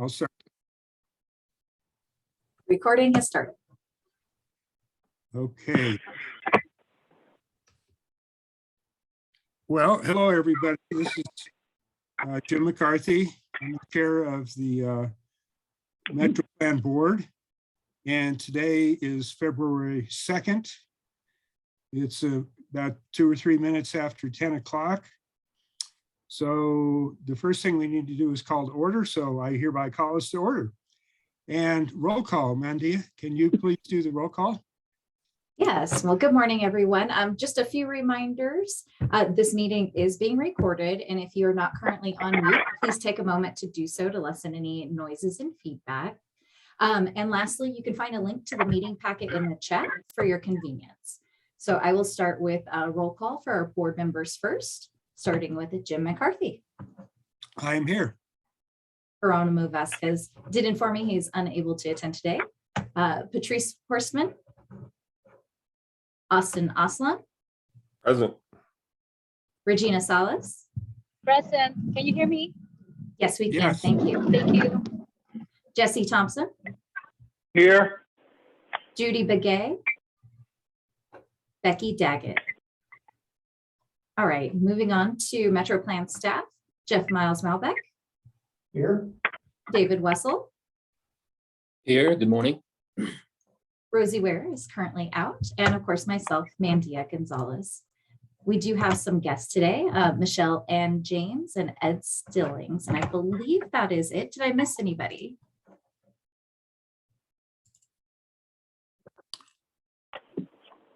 I'll start. Recording has started. Okay. Well, hello, everybody. This is Jim McCarthy. I'm the chair of the Metro Plan Board. And today is February 2nd. It's about 2 or 3 minutes after 10 o'clock. So the first thing we need to do is call to order. So I hereby call us to order. And roll call, Mandia, can you please do the roll call? Yes, well, good morning, everyone. Just a few reminders. This meeting is being recorded, and if you're not currently on mute, please take a moment to do so to lessen any noises and feedback. And lastly, you can find a link to the meeting packet in the chat for your convenience. So I will start with a roll call for our board members first, starting with Jim McCarthy. I am here. Geronimo Vasquez did inform me he's unable to attend today. Patrice Horstman. Austin Aslan. Present. Regina Salas. Present. Can you hear me? Yes, we can. Yes. Thank you. Thank you. Jesse Thompson. Here. Judy Begay. Becky Daggett. All right, moving on to Metro Plan staff. Jeff Miles Malbec. Here. David Wessel. Here, good morning. Rosie Ware is currently out. And of course, myself, Mandia Gonzalez. We do have some guests today, Michelle Ann James and Ed Stillings. And I believe that is it. Did I miss anybody?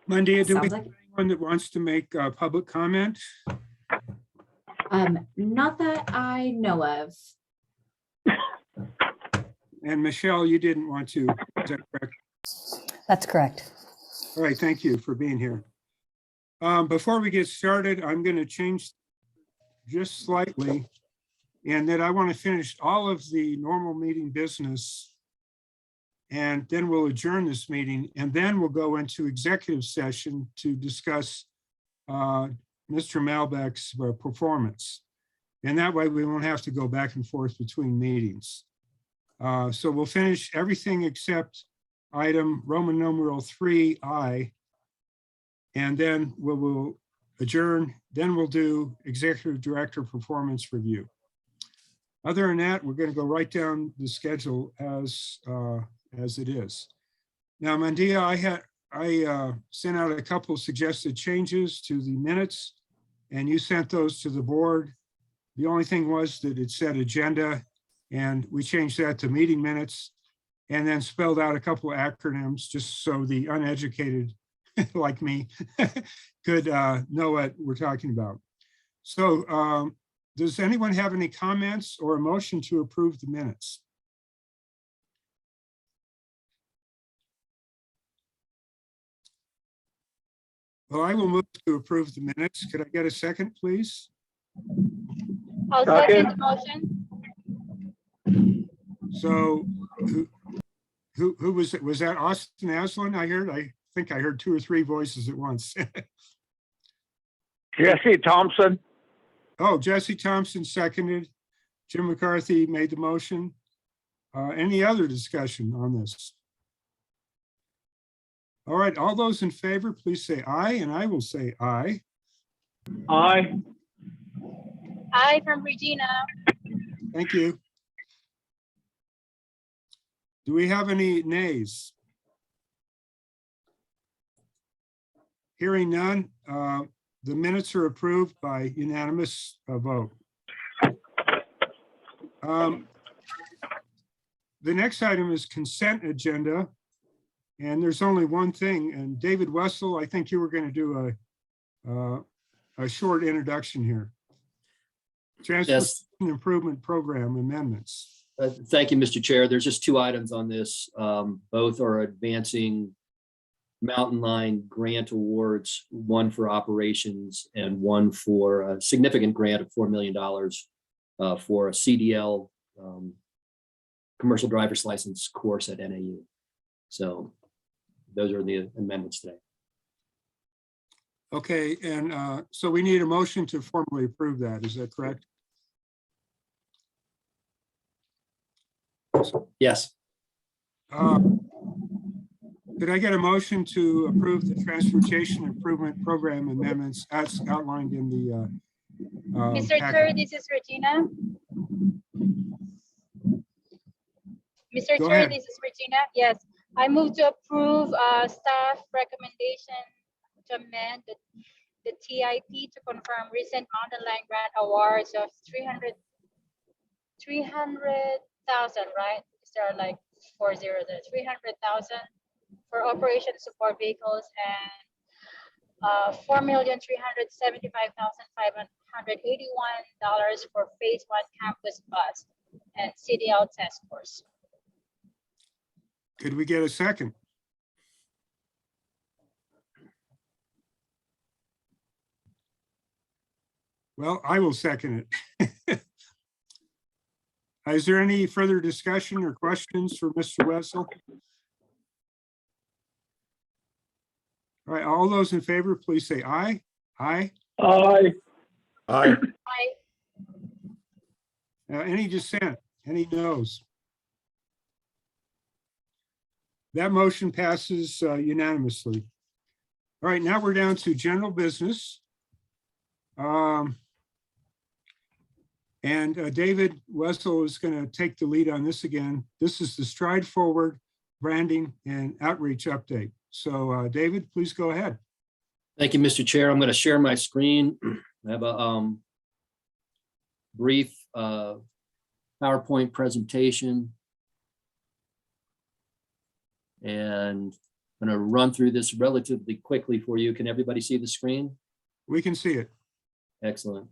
Mandia, do we Sounds have like- anyone that wants to make public comment? Not that I know of. And Michelle, you didn't want to, is that correct? That's correct. All right, thank you for being here. Before we get started, I'm going to change just slightly, and that I want to finish all of the normal meeting business, and then we'll adjourn this meeting, and then we'll go into executive session to discuss Mr. Malbec's performance. And that way we won't have to go back and forth between meetings. So we'll finish everything except item Roman numeral 3I, and then we'll adjourn. Then we'll do executive director performance review. Other than that, we're going to go right down the schedule as it is. Now, Mandia, I sent out a couple of suggested changes to the minutes, and you sent those to the board. The only thing was that it said agenda, and we changed that to meeting minutes, and then spelled out a couple of acronyms just so the uneducated like me could know what we're talking about. So does anyone have any comments or a motion to approve the minutes? Well, I will move to approve the minutes. Could I get a second, please? I'll second the motion. So who was it? Was that Austin Aslan I heard? I think I heard 2 or 3 voices at once. Jesse Thompson. Oh, Jesse Thompson seconded. Jim McCarthy made the motion. Any other discussion on this? All right, all those in favor, please say aye, and I will say aye. Aye. Hi from Regina. Thank you. Do we have any nays? Hearing none, the minutes are approved by unanimous vote. The next item is consent agenda. And there's only one thing. And David Wessel, I think you were going to do a short introduction here. Transportation Improvement Program amendments. Thank you, Mr. Chair. There's just 2 items on this. Both are advancing Mountain Line grant awards, one for operations and one for a significant grant of $4 million for a CDL commercial driver's license course at NAU. So those are the amendments today. Okay, and so we need a motion to formally approve that. Is that correct? Wetzel. Yes. Could I get a motion to approve the transportation improvement program amendments as outlined in the Mr. packet? Chair, this is Regina. Mr. Go Chair, ahead. this is Regina. Yes, I move to approve staff recommendation to amend the TIP to confirm recent underlying grant awards of 300,000, right? Is there like 300,000 for operation support vehicles and $4,375,581 for phase 1 campus bus and CDL task force. Could we get a second? Well, I will second it. Is there any further discussion or questions for Mr. Wetzel? All right, all those in favor, please say aye. Aye. Aye. Aye. I Any dissent? Any noes? That motion passes unanimously. All right, now we're down to general business. And David Wetzel is going to take the lead on this again. This is the Stride Forward branding and outreach update. So David, please go ahead. Thank you, Mr. Chair. I'm going to share my screen. I have a brief PowerPoint presentation. And I'm going to run through this relatively quickly for you. Can everybody see the screen? We can see it. Excellent.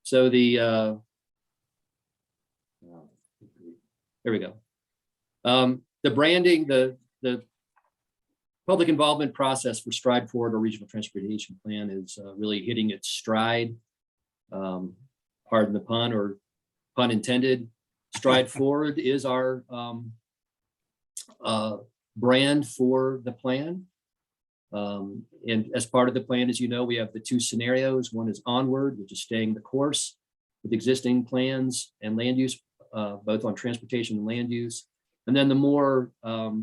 So the, there we go. The branding, the public involvement process for Stride Forward, our regional transportation plan, is really hitting its stride. Pardon the pun, or pun intended. Stride Forward is our brand for the plan. And as part of the plan, as you know, we have the two scenarios. One is onward, which is staying the course with existing plans and land use, both on transportation and land use. And then the more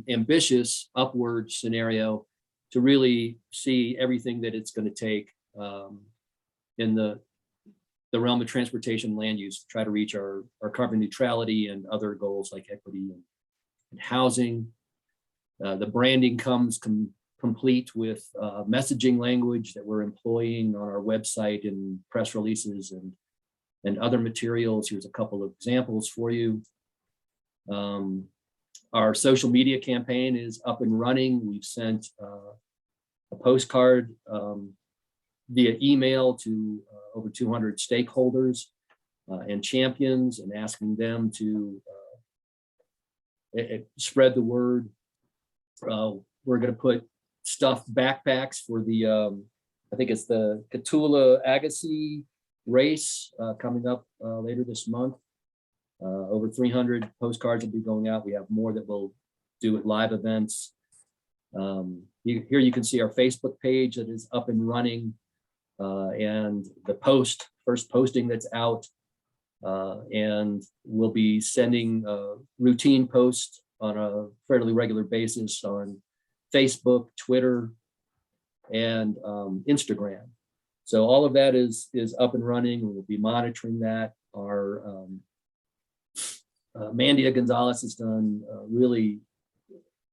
ambitious upward scenario to really see everything that it's going to take in the realm of transportation and land use to try to reach our carbon neutrality and other goals like equity and housing. The branding comes complete with messaging language that we're employing on our website and press releases and other materials. Here's a couple of examples for you. Our social media campaign is up and running. We've sent a postcard via email to over 200 stakeholders and champions, and asking them to spread the word. We're going to put stuffed backpacks for the, I think it's the Cotulla Agassiz race coming up later this month. Over 300 postcards will be going out. We have more that we'll do at live events. Here you can see our Facebook page that is up and running, and the first posting that's out. And we'll be sending routine posts on a fairly regular basis on Facebook, Twitter, and Instagram. So all of that is up and running. We'll be monitoring that. Our Mandia Gonzalez has done really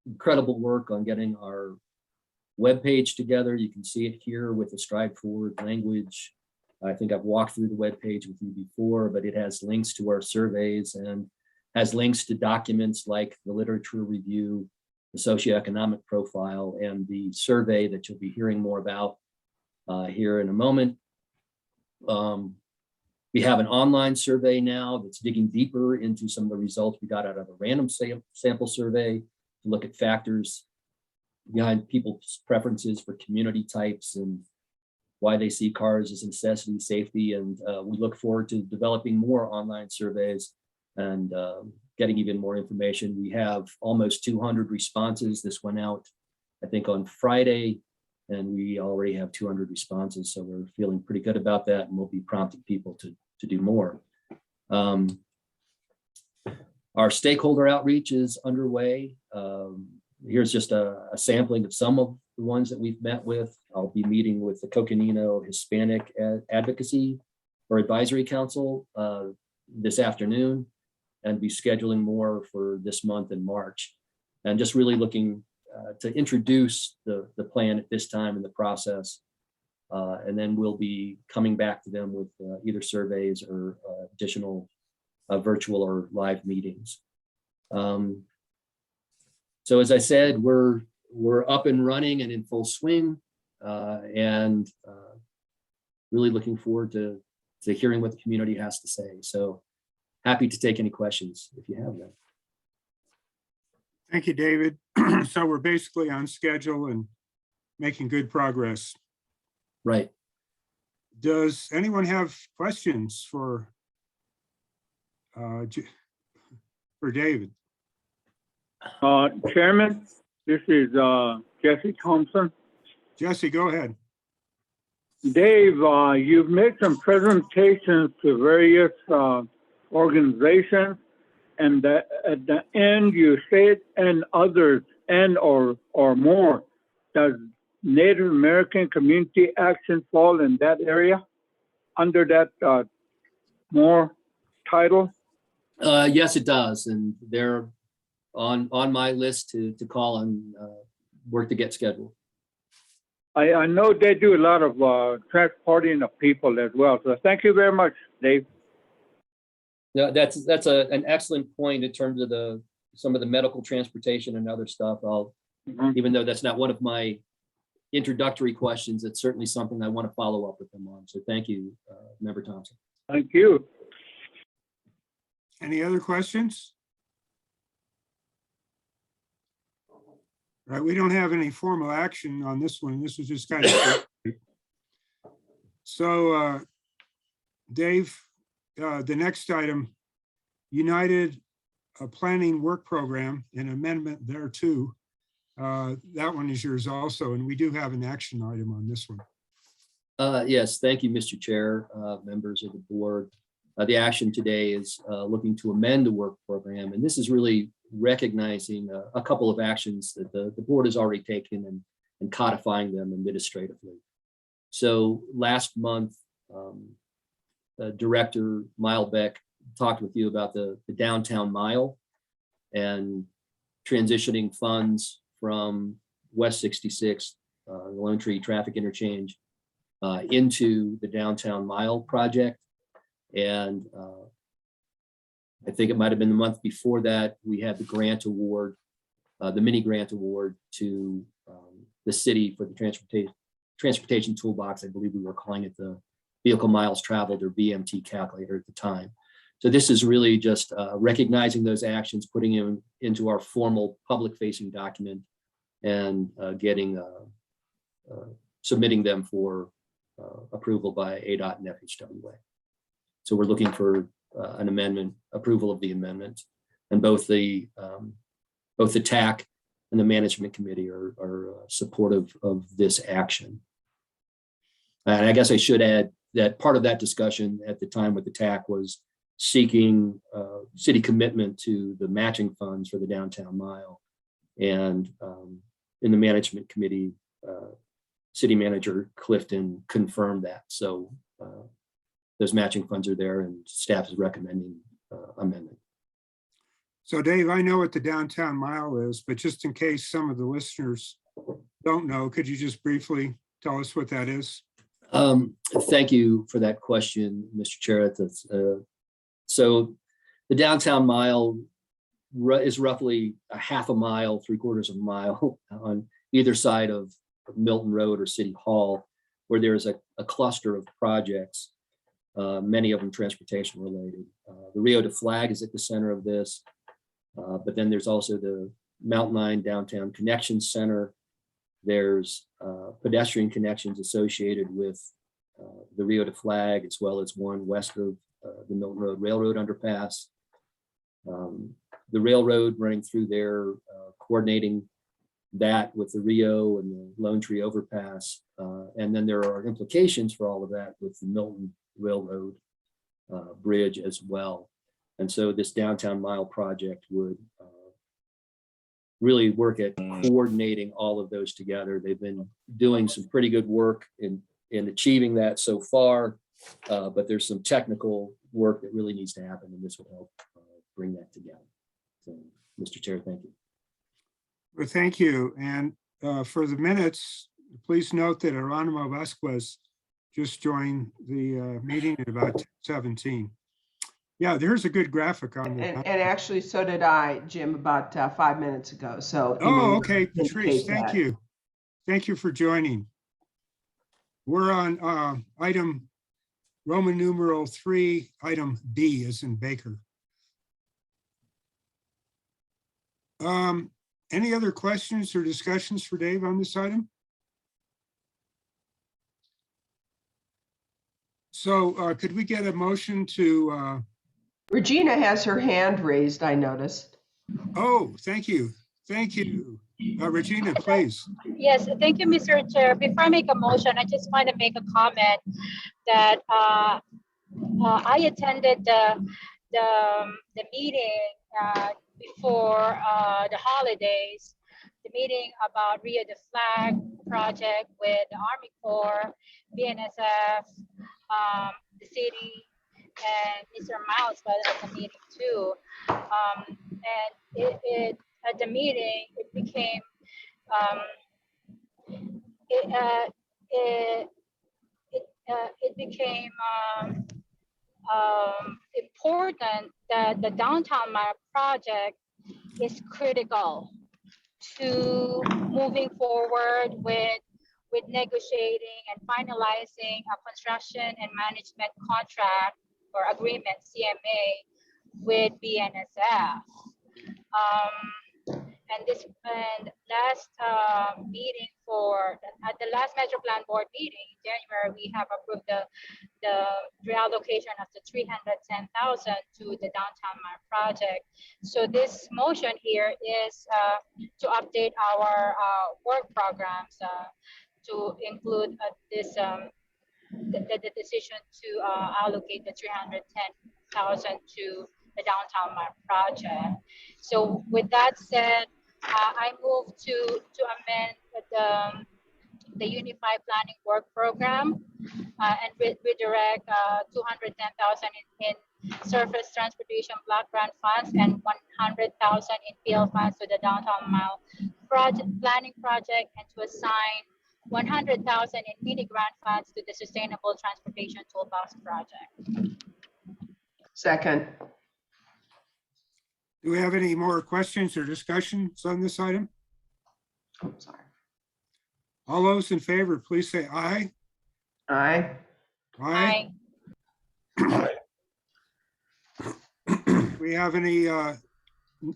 incredible work on getting our webpage together. You can see it here with the Stride Forward language. I think I've walked through the webpage with you before, but it has links to our surveys and has links to documents like the literature review, the socioeconomic profile, and the survey that you'll be hearing more about here in a moment. We have an online survey now that's digging deeper into some of the results we got out of a random sample survey to look at factors behind people's preferences for community types and why they see cars as a necessity, safety. And we look forward to developing more online surveys and getting even more information. We have almost 200 responses. This went out, I think, on Friday, and we already have 200 responses. So we're feeling pretty good about that, and we'll be prompting people to do more. Our stakeholder outreach is underway. Here's just a sampling of some of the ones that we've met with. I'll be meeting with the Coconino Hispanic Advocacy or Advisory Council this afternoon, and be scheduling more for this month in March. And just really looking to introduce the plan at this time in the process. And then we'll be coming back to them with either surveys or additional virtual or live meetings. So as I said, we're up and running and in full swing, and really looking forward to hearing what the community has to say. So happy to take any questions if you have them. Thank you, David. So we're basically on schedule and making good progress. Right. Does anyone have questions for David? Chairman, this is Jesse Thompson. Jesse, go ahead. Dave, you've made some presentations to various organizations, and at the end you said and others and or more. Does Native American Community Action fall in that area under that more title? Yes, it does. And they're on my list to call and work to get scheduled. I know they do a lot of transporting of people as well. So thank you very much, Dave. Yeah, that's an excellent point in terms of some of the medical transportation and other stuff. Even though that's not one of my introductory questions, it's certainly something I want to follow up with them on. So thank you, Member Thompson. Thank you. Any other questions? Right, we don't have any formal action on this one. This was just kind of. So, Dave, the next item, United Planning Work Program, an amendment there too. That one is yours also, and we do have an action item on this one. Yes, thank you, Mr. Chair, members of the board. The action today is looking to amend the work program, and this is really recognizing a couple of actions that the board has already taken and codifying them administratively. So last month, Director Milebeck talked with you about the downtown mile and transitioning funds from West 66, the Lone Tree Traffic Interchange, into the downtown mile project. And I think it might have been the month before that, we had the grant award, the mini grant award to the city for the transportation toolbox. I believe we were calling it the Vehicle Miles Traveled, or BMT calculator at the time. So this is really just recognizing those actions, putting them into our formal public facing document, and submitting them for approval by ADOT and FHWA. So we're looking for an amendment, approval of the amendment, and both the TAC and the management committee are supportive of this action. And I guess I should add that part of that discussion at the time with the TAC was seeking city commitment to the matching funds for the downtown mile. And in the management committee, City Manager Clifton confirmed that. So those matching funds are there, and staff is recommending amendment. So Dave, I know what the downtown mile is, but just in case some of the listeners don't know, could you just briefly tell us what that is? Thank you for that question, Mr. Chair. So the downtown mile is roughly a half a mile, 3/4 of a mile on either side of Milton Road or City Hall, where there is a cluster of projects, many of them transportation related. The Rio de Flag is at the center of this, but then there's also the Mountain Line Downtown Connection Center. There's pedestrian connections associated with the Rio de Flag, as well as one west of the Milton Road Railroad underpass. The railroad running through there, coordinating that with the Rio and the Lone Tree overpass. And then there are implications for all of that with the Milton Railroad bridge as well. And so this downtown mile project would really work at coordinating all of those together. They've been doing some pretty good work in achieving that so far, but there's some technical work that really needs to happen, and this will help bring that together. So, Mr. Chair, thank you. Well, thank you. And for the minutes, please note that Geronimo Vasquez just joined the meeting at about 17. Yeah, there's a good graphic on And that. actually, so did I, Jim, about 5 minutes ago. So. you may Oh, want to okay, Patrice, indicate thank that. you. Thank you for joining. We're on item Roman numeral 3, item B as in Baker. Any other questions or discussions for Dave on this item? So could we get a motion to, Regina has her hand raised, I noticed. oh, thank you. Thank you. Regina, please. Yes, thank you, Mr. Chair. Before I make a motion, I just want to make a comment that I attended the meeting before the holidays, the meeting about Rio de Flag project with the Army Corps, BNSF, the city, and Mr. Mouse was at the meeting too. And at the meeting, it became it became important that the downtown mile project is critical to moving forward with negotiating and finalizing a construction and management contract or agreement, CMA, with BNSF. And last meeting at the last Metro Plan Board meeting in January, we have approved the reallocation of the 310,000 to the downtown mile project. So this motion here is to update our work programs to include this the decision to allocate the 310,000 to the downtown mile project. So with that said, I move to amend the Unified Planning Work Program and redirect 210,000 in surface transportation block grant funds and 100,000 in PL funds to the downtown mile planning project, and to assign 100,000 in mini grant funds to the Sustainable Transportation Toolbox project. Second. Do we have any more questions or discussions on this item? Oh, sorry. All those in favor, please say aye. Aye. Aye. Do we have any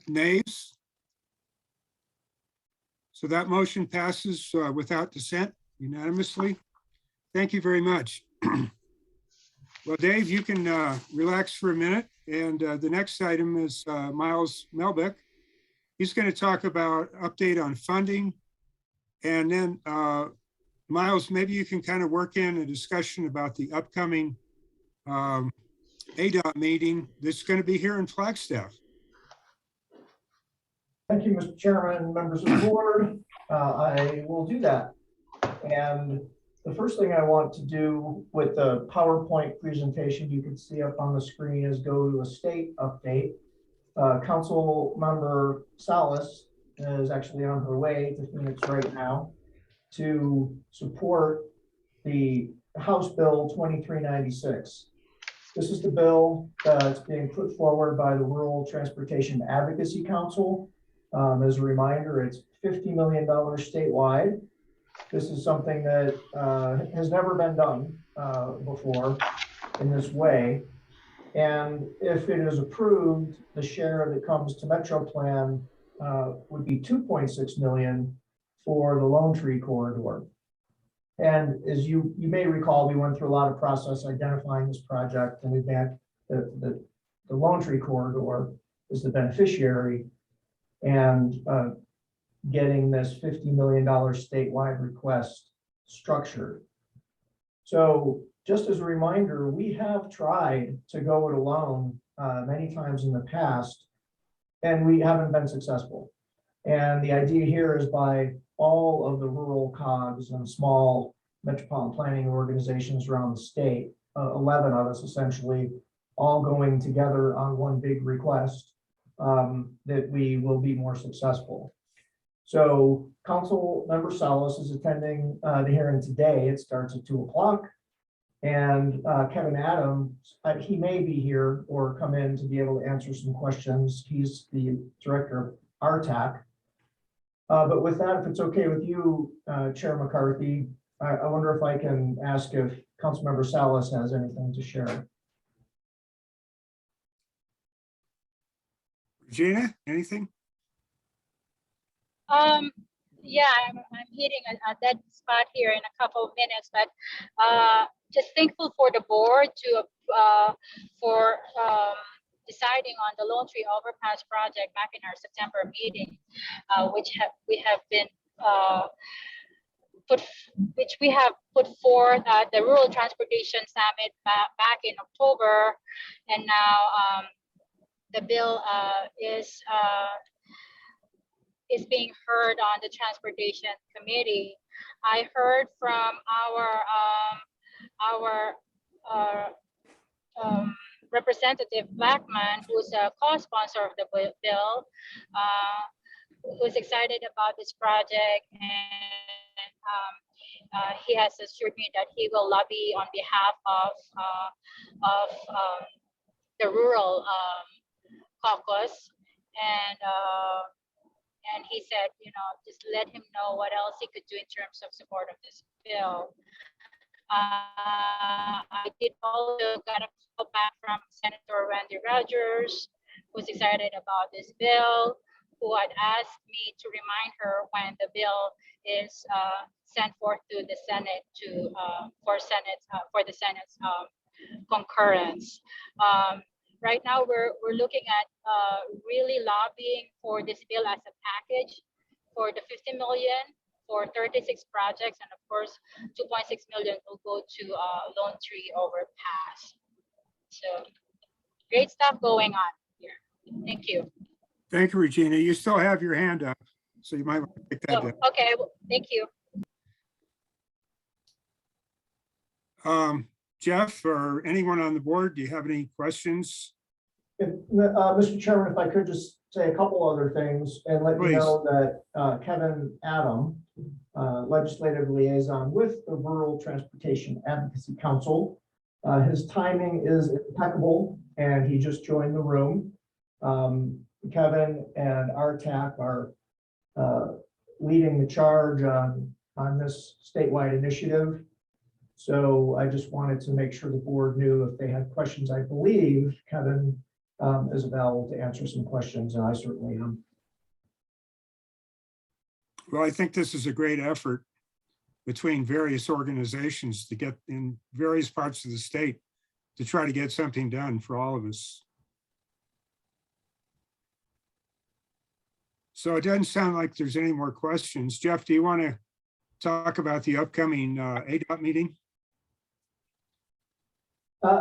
nays? So that motion passes without dissent unanimously. Thank you very much. Well, Dave, you can relax for a minute. And the next item is Miles Melbeck. He's going to talk about update on funding. And then Miles, maybe you can kind of work in a discussion about the upcoming ADOT meeting that's going to be here in Flagstaff. Thank you, Mr. Chairman, members of the board. I will do that. And the first thing I want to do with the PowerPoint presentation you can see up on the screen is go to a state update. Council member Salas is actually on her way to Phoenix right now to support the House Bill 2396. This is the bill that's being put forward by the Rural Transportation Advocacy Council. As a reminder, it's $50 million statewide. This is something that has never been done before in this way. And if it is approved, the share that comes to Metro Plan would be 2.6 million for the Lone Tree Corridor. And as you may recall, we went through a lot of process identifying this project, and we've had the Lone Tree Corridor is the beneficiary, and getting this $50 million statewide request structured. So just as a reminder, we have tried to go it alone many times in the past, and we haven't been successful. And the idea here is by all of the rural COGs and small metropolitan planning organizations around the state, 11 of us essentially, all going together on one big request, that we will be more successful. So Council Member Salas is attending the hearing today. It starts at 2 o'clock. And Kevin Adams, he may be here or come in to be able to answer some questions. He's the director of RTAC. But with that, if it's okay with you, Chair McCarthy, I wonder if I can ask if Councilmember Salas has anything to share. Regina, anything? Yeah, I'm hitting a dead spot here in a couple of minutes, but just thankful for the board to for deciding on the Lone Tree Overpass project back in our September meeting, which we have put forth at the Rural Transportation Summit back in October, and now the bill is being heard on the Transportation Committee. I heard from our Representative Blackman, who's a co-sponsor of the bill, who's excited about this project, and he has assured me that he will lobby on behalf of the rural caucus, and he said, just let him know what else he could do in terms of support of this bill. I did also got a call back from Senator Randy Rogers, who's excited about this bill, who had asked me to remind her when the bill is sent forth to the Senate for the Senate's concurrence. Right now, we're looking at really lobbying for this bill as a package for the 50 million for 36 projects, and of course, 2.6 million will go to Lone Tree Overpass. So great stuff going on here. Thank you. Thank you, Regina. You still have your hand up, so you might want to pick that up. Okay, thank you. Jeff or anyone on the board, do you have any questions? Mr. Chairman, if I could just say a couple other things and let you know that Kevin Adam, legislative liaison with the Rural Transportation Advocacy Council, his timing is impeccable and he just joined the room. Kevin and RTAC are leading the charge on this statewide initiative. So I just wanted to make sure the board knew if they had questions. I believe Kevin is available to answer some questions, and I certainly am. Well, I think this is a great effort between various organizations to get in various parts of the state to try to get something done for all of us. So it doesn't sound like there's any more questions. Jeff, do you want to talk about the upcoming ADOT meeting?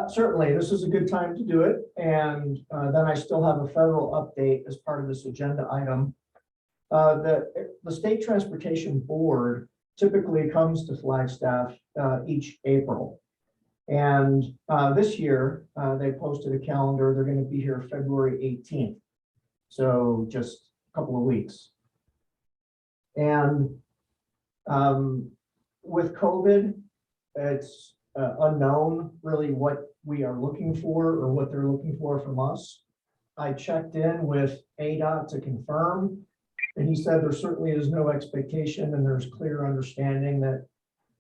Certainly, this is a good time to do it. And then I still have a federal update as part of this agenda item. The State Transportation Board typically comes to Flagstaff each April. And this year, they posted a calendar. They're going to be here February 18th. So just a couple of weeks. And with COVID, it's unknown really what we are looking for or what they're looking for from us. I checked in with ADOT to confirm, and he said there certainly is no expectation and there's clear understanding that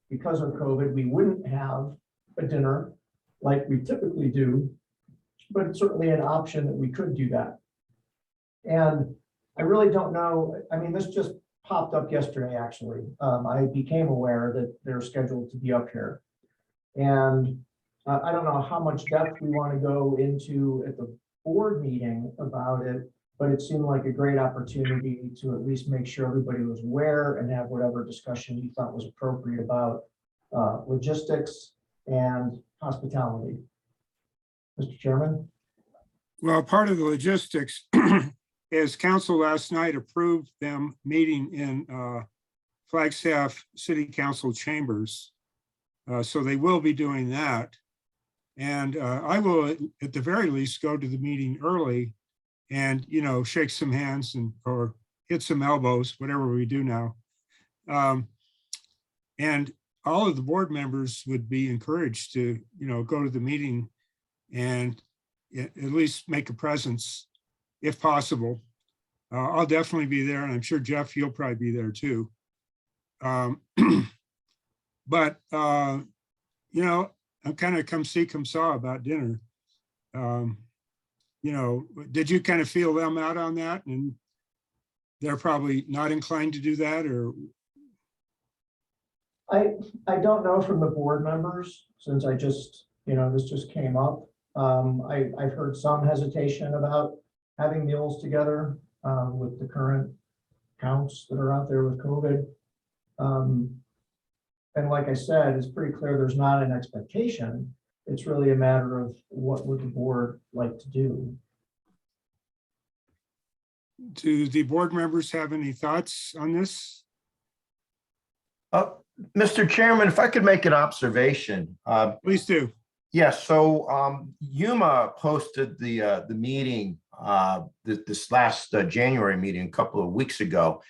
because of COVID, we wouldn't have a dinner like we typically do, but it's certainly an option that we could do that. And I really don't know, I mean, this just popped up yesterday, actually. I became aware that they're scheduled to be up here. And I don't know how much depth we want to go into at the board meeting about it, but it seemed like a great opportunity to at least make sure everybody was aware and have whatever discussion you thought was appropriate about logistics and hospitality. Mr. Chairman? Well, part of the logistics is council last night approved them meeting in Flagstaff City Council chambers. So they will be doing that. And I will, at the very least, go to the meeting early and, you know, shake some hands and or hit some elbows, whatever we do now. And all of the board members would be encouraged to, you know, go to the meeting and at least make a presence if possible. I'll definitely be there, and I'm sure Jeff, you'll probably be there too. But, you know, I'm kind of come see, come saw about dinner. You know, did you kind of feel them out on that? And they're probably not inclined to do that, or? I don't know from the board members, since I just, you know, this just came up. I've heard some hesitation about having meals together with the current counts that are out there with COVID. And like I said, it's pretty clear there's not an expectation. It's really a matter of what would the board like to do. Do the board members have any thoughts on this? Mr. Chairman, if I could make an observation. Please do. Yes, so Yuma posted the meeting, this last January meeting a couple of weeks ago,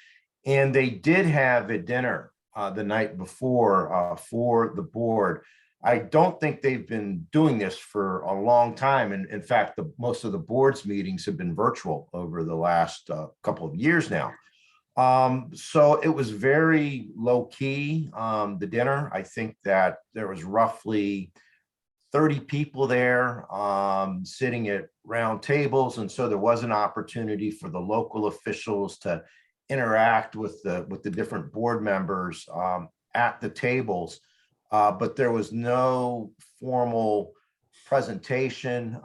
and they did have a dinner the night before for the board. I don't think they've been doing this for a long time. And in fact, most of the board's meetings have been virtual over the last couple of years now. So it was very low key, the dinner. I think that there was roughly 30 people there sitting at round tables. And so there was an opportunity for the local officials to interact with the different board members at the tables. But there was no formal presentation.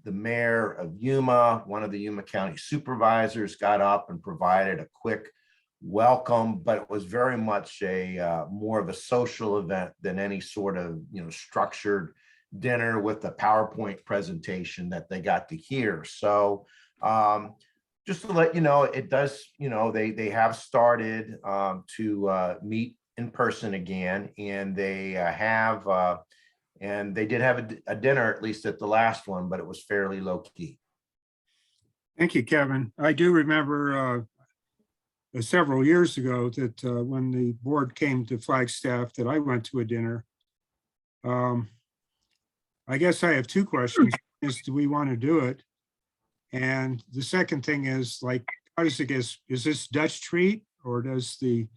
The mayor of Yuma, one of the Yuma County supervisors, got up and provided a quick welcome, but it was very much a more of a social event than any sort of, you know, structured dinner with a PowerPoint presentation that they got to hear. So just to let you know, it does, you know, they have started to meet in person again, and they did have a dinner, at least at the last one, but it was fairly low key. Thank you, Kevin. I do remember several years ago that when the board came to Flagstaff that I went to a dinner. I guess I have two questions. Is do we want to do it? And the second thing is, like, how does it get, is this Dutch treat, or does the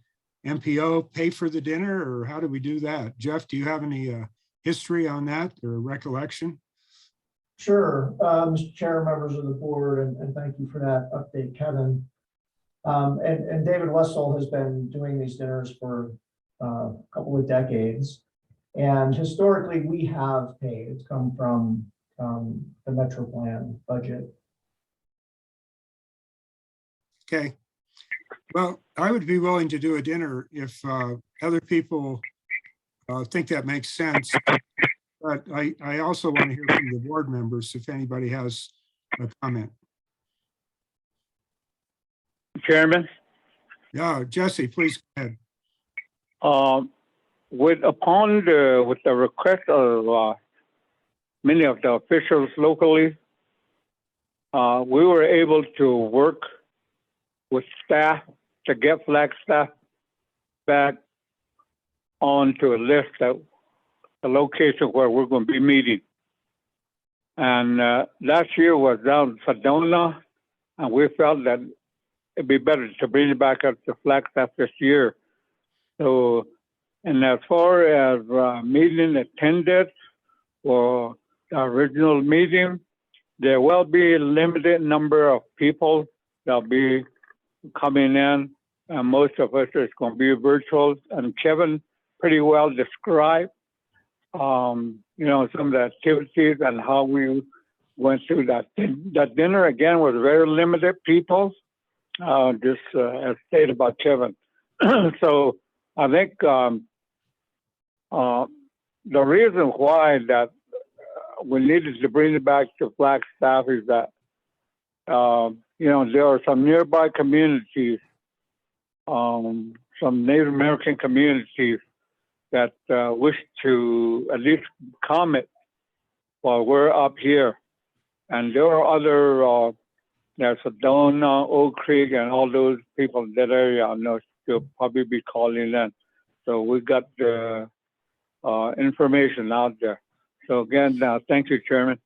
MPO pay for the dinner, or how do we do that? Jeff, do you have any history on that or recollection? Sure, Mr. Chair, members of the board, and thank you for that update, Kevin. And David Wessel has been doing these dinners for a couple of decades. And historically, we have paid. It's come from the Metro Plan budget. Okay. Well, I would be willing to do a dinner if other people think that makes sense. But I also want to hear from the board members if anybody has a comment. Chairman? Yeah, Jesse, please go ahead. With the request of many of the officials locally, we were able to work with staff to get Flagstaff back onto a list of the location where we're going to be meeting. And last year was down in Sedona, and we felt that it'd be better to bring it back up to Flagstaff this year. So, and as far as meeting attendance for the original meeting, there will be a limited number of people that'll be coming in, and most of us is going to be virtual. And Kevin pretty well described, you know, some of the activities and how we went through that. That dinner again was very limited people, just as stated by Kevin. So I think the reason why that we needed to bring it back to Flagstaff is that, there are some nearby communities, some Native American communities that wish to at least comment while we're up here. And there are other, there's Sedona, Oak Creek, and all those people in that area. I know they'll probably be calling in. So we got the information out there. So again, thank you, Chairman.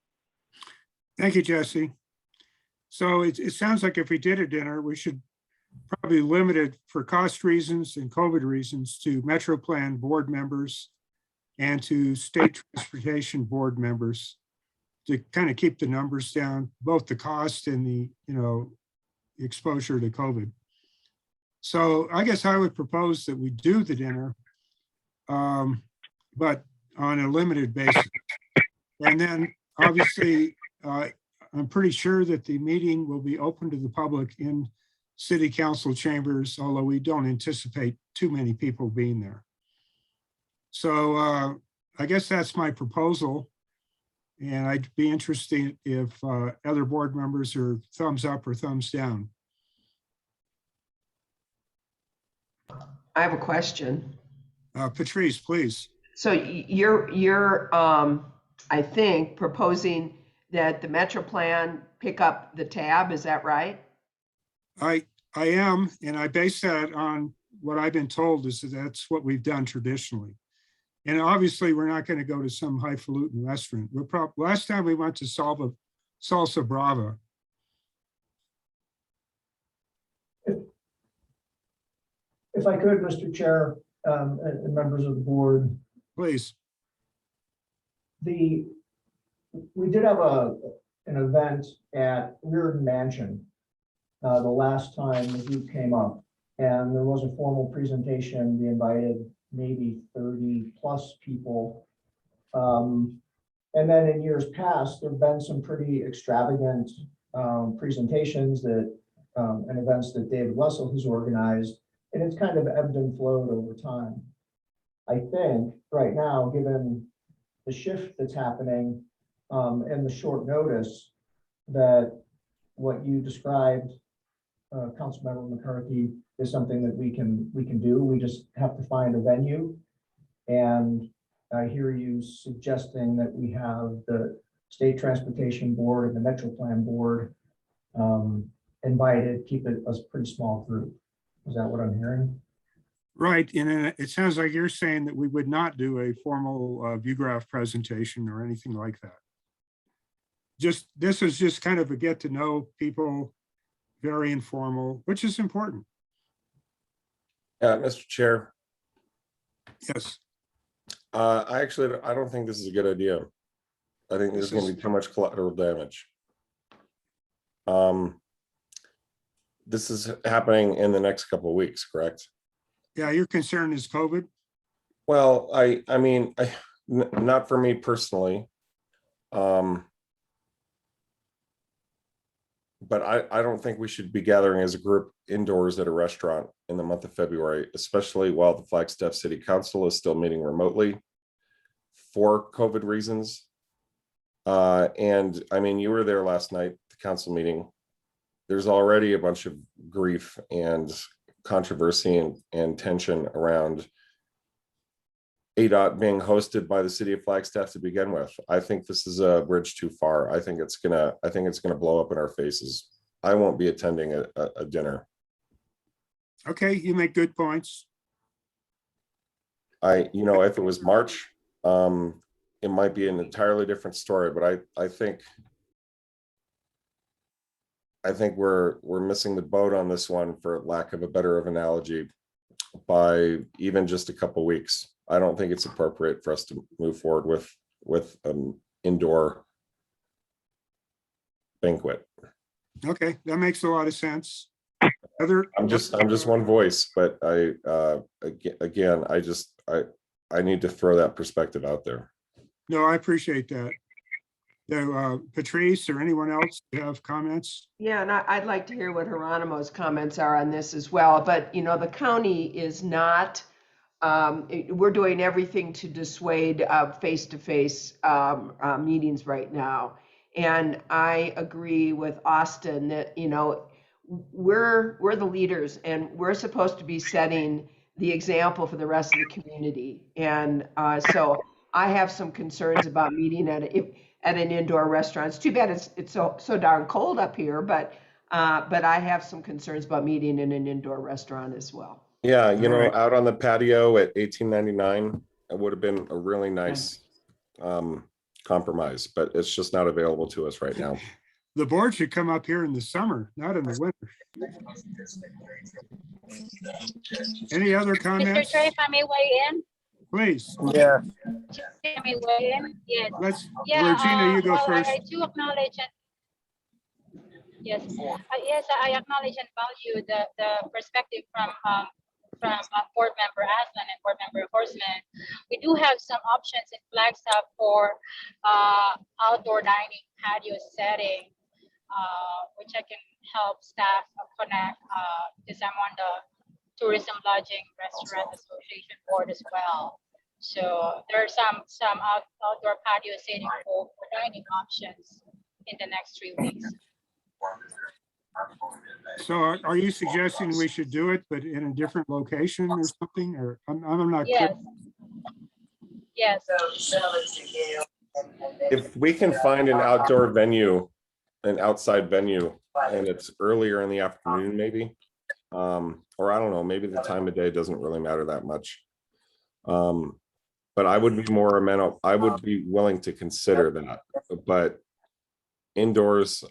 Thank you, Jesse. So it sounds like if we did a dinner, we should probably limit it for cost reasons and COVID reasons to Metro Plan board members and to State Transportation board members to kind of keep the numbers down, both the cost and the, exposure to COVID. So I guess I would propose that we do the dinner, but on a limited basis. And then obviously, I'm pretty sure that the meeting will be open to the public in city council chambers, although we don't anticipate too many people being there. So I guess that's my proposal. And I'd be interested if other board members are thumbs up or thumbs down. I have a question. Patrice, please. So you're I think proposing that the Metro Plan pick up the tab, is that right? I am, and I base that on what I've been told is that that's what we've done traditionally. And obviously, we're not going to go to some highfalutin restaurant. Last time we went to Salsa Brava. If I could, Mr. Chair, and members of the board, Please. we did have an event at Reardon Mansion the last time the group came up, and there was a formal presentation. We invited maybe 30 plus people. And then in years past, there have been some pretty extravagant presentations that and events that David Russell has organized, and it's kind of ebbed and flowed over time. I think right now, given the shift that's happening and the short notice, that what you described, Councilmember McCarthy, is something that we can do. We just have to find a venue. And I hear you suggesting that we have the State Transportation Board and the Metro Plan Board invited, keep it a pretty small group. Is that what I'm hearing? Right, and it sounds like you're saying that we would not do a formal view graph presentation or anything like that. This is just kind of a get to know people, very informal, which is important. Mr. Chair, Yes. I don't think this is a good idea. I think there's going to be too much collateral damage. This is happening in the next couple of weeks, correct? Yeah, your concern is COVID? Well, I mean, not for me personally. But I don't think we should be gathering as a group indoors at a restaurant in the month of February, especially while the Flagstaff City Council is still meeting remotely for COVID reasons. And I mean, you were there last night, the council meeting. There's already a bunch of grief and controversy and tension around ADOT being hosted by the city of Flagstaff to begin with. I think this is a bridge too far. I think it's gonna blow up in our faces. I won't be attending a dinner. Okay, you make good points. If it was March, it might be an entirely different story, but I think we're missing the boat on this one, for lack of a better of analogy, by even just a couple weeks. I don't think it's appropriate for us to move forward with an indoor banquet. Okay, that makes a lot of sense. I'm just one voice, but I need to throw that perspective out there. No, I appreciate that. So, Patrice or anyone else have comments? Yeah, and I'd like to hear what Geronimo's comments are on this as well. But, the county is not we're doing everything to dissuade face-to-face meetings right now. And I agree with Austin that, we're the leaders and we're supposed to be setting the example for the rest of the community. And so I have some concerns about meeting at an indoor restaurant. It's too bad it's so darn cold up here, but I have some concerns about meeting in an indoor restaurant as well. Yeah, out on the patio at $18.99, it would have been a really nice compromise, but it's just not available to us right now. The board should come up here in the summer, not in the winter. Any other Mr. comments? Chair, if I may weigh in? Please, Yeah, If I may weigh in? Yes. Yeah, Regina, you go well, first. I do acknowledge and yes, yes, I acknowledge and value the perspective from board member Aslan and board member Horseman. We do have some options in Flagstaff for outdoor dining patio setting, which I can help staff connect because I'm on the Tourism Lodging Restaurant Association board as well. So there are some outdoor patio seating for dining options in the next 3 weeks. So are you suggesting we should do it, but in a different location or something? Or I'm not Yes. clear. Yes. If we can find an outdoor venue, an outside venue, and it's earlier in the afternoon, maybe, or I don't know, maybe the time of day doesn't really matter that much. But I would be more amenable. I would be willing to consider that, but indoors,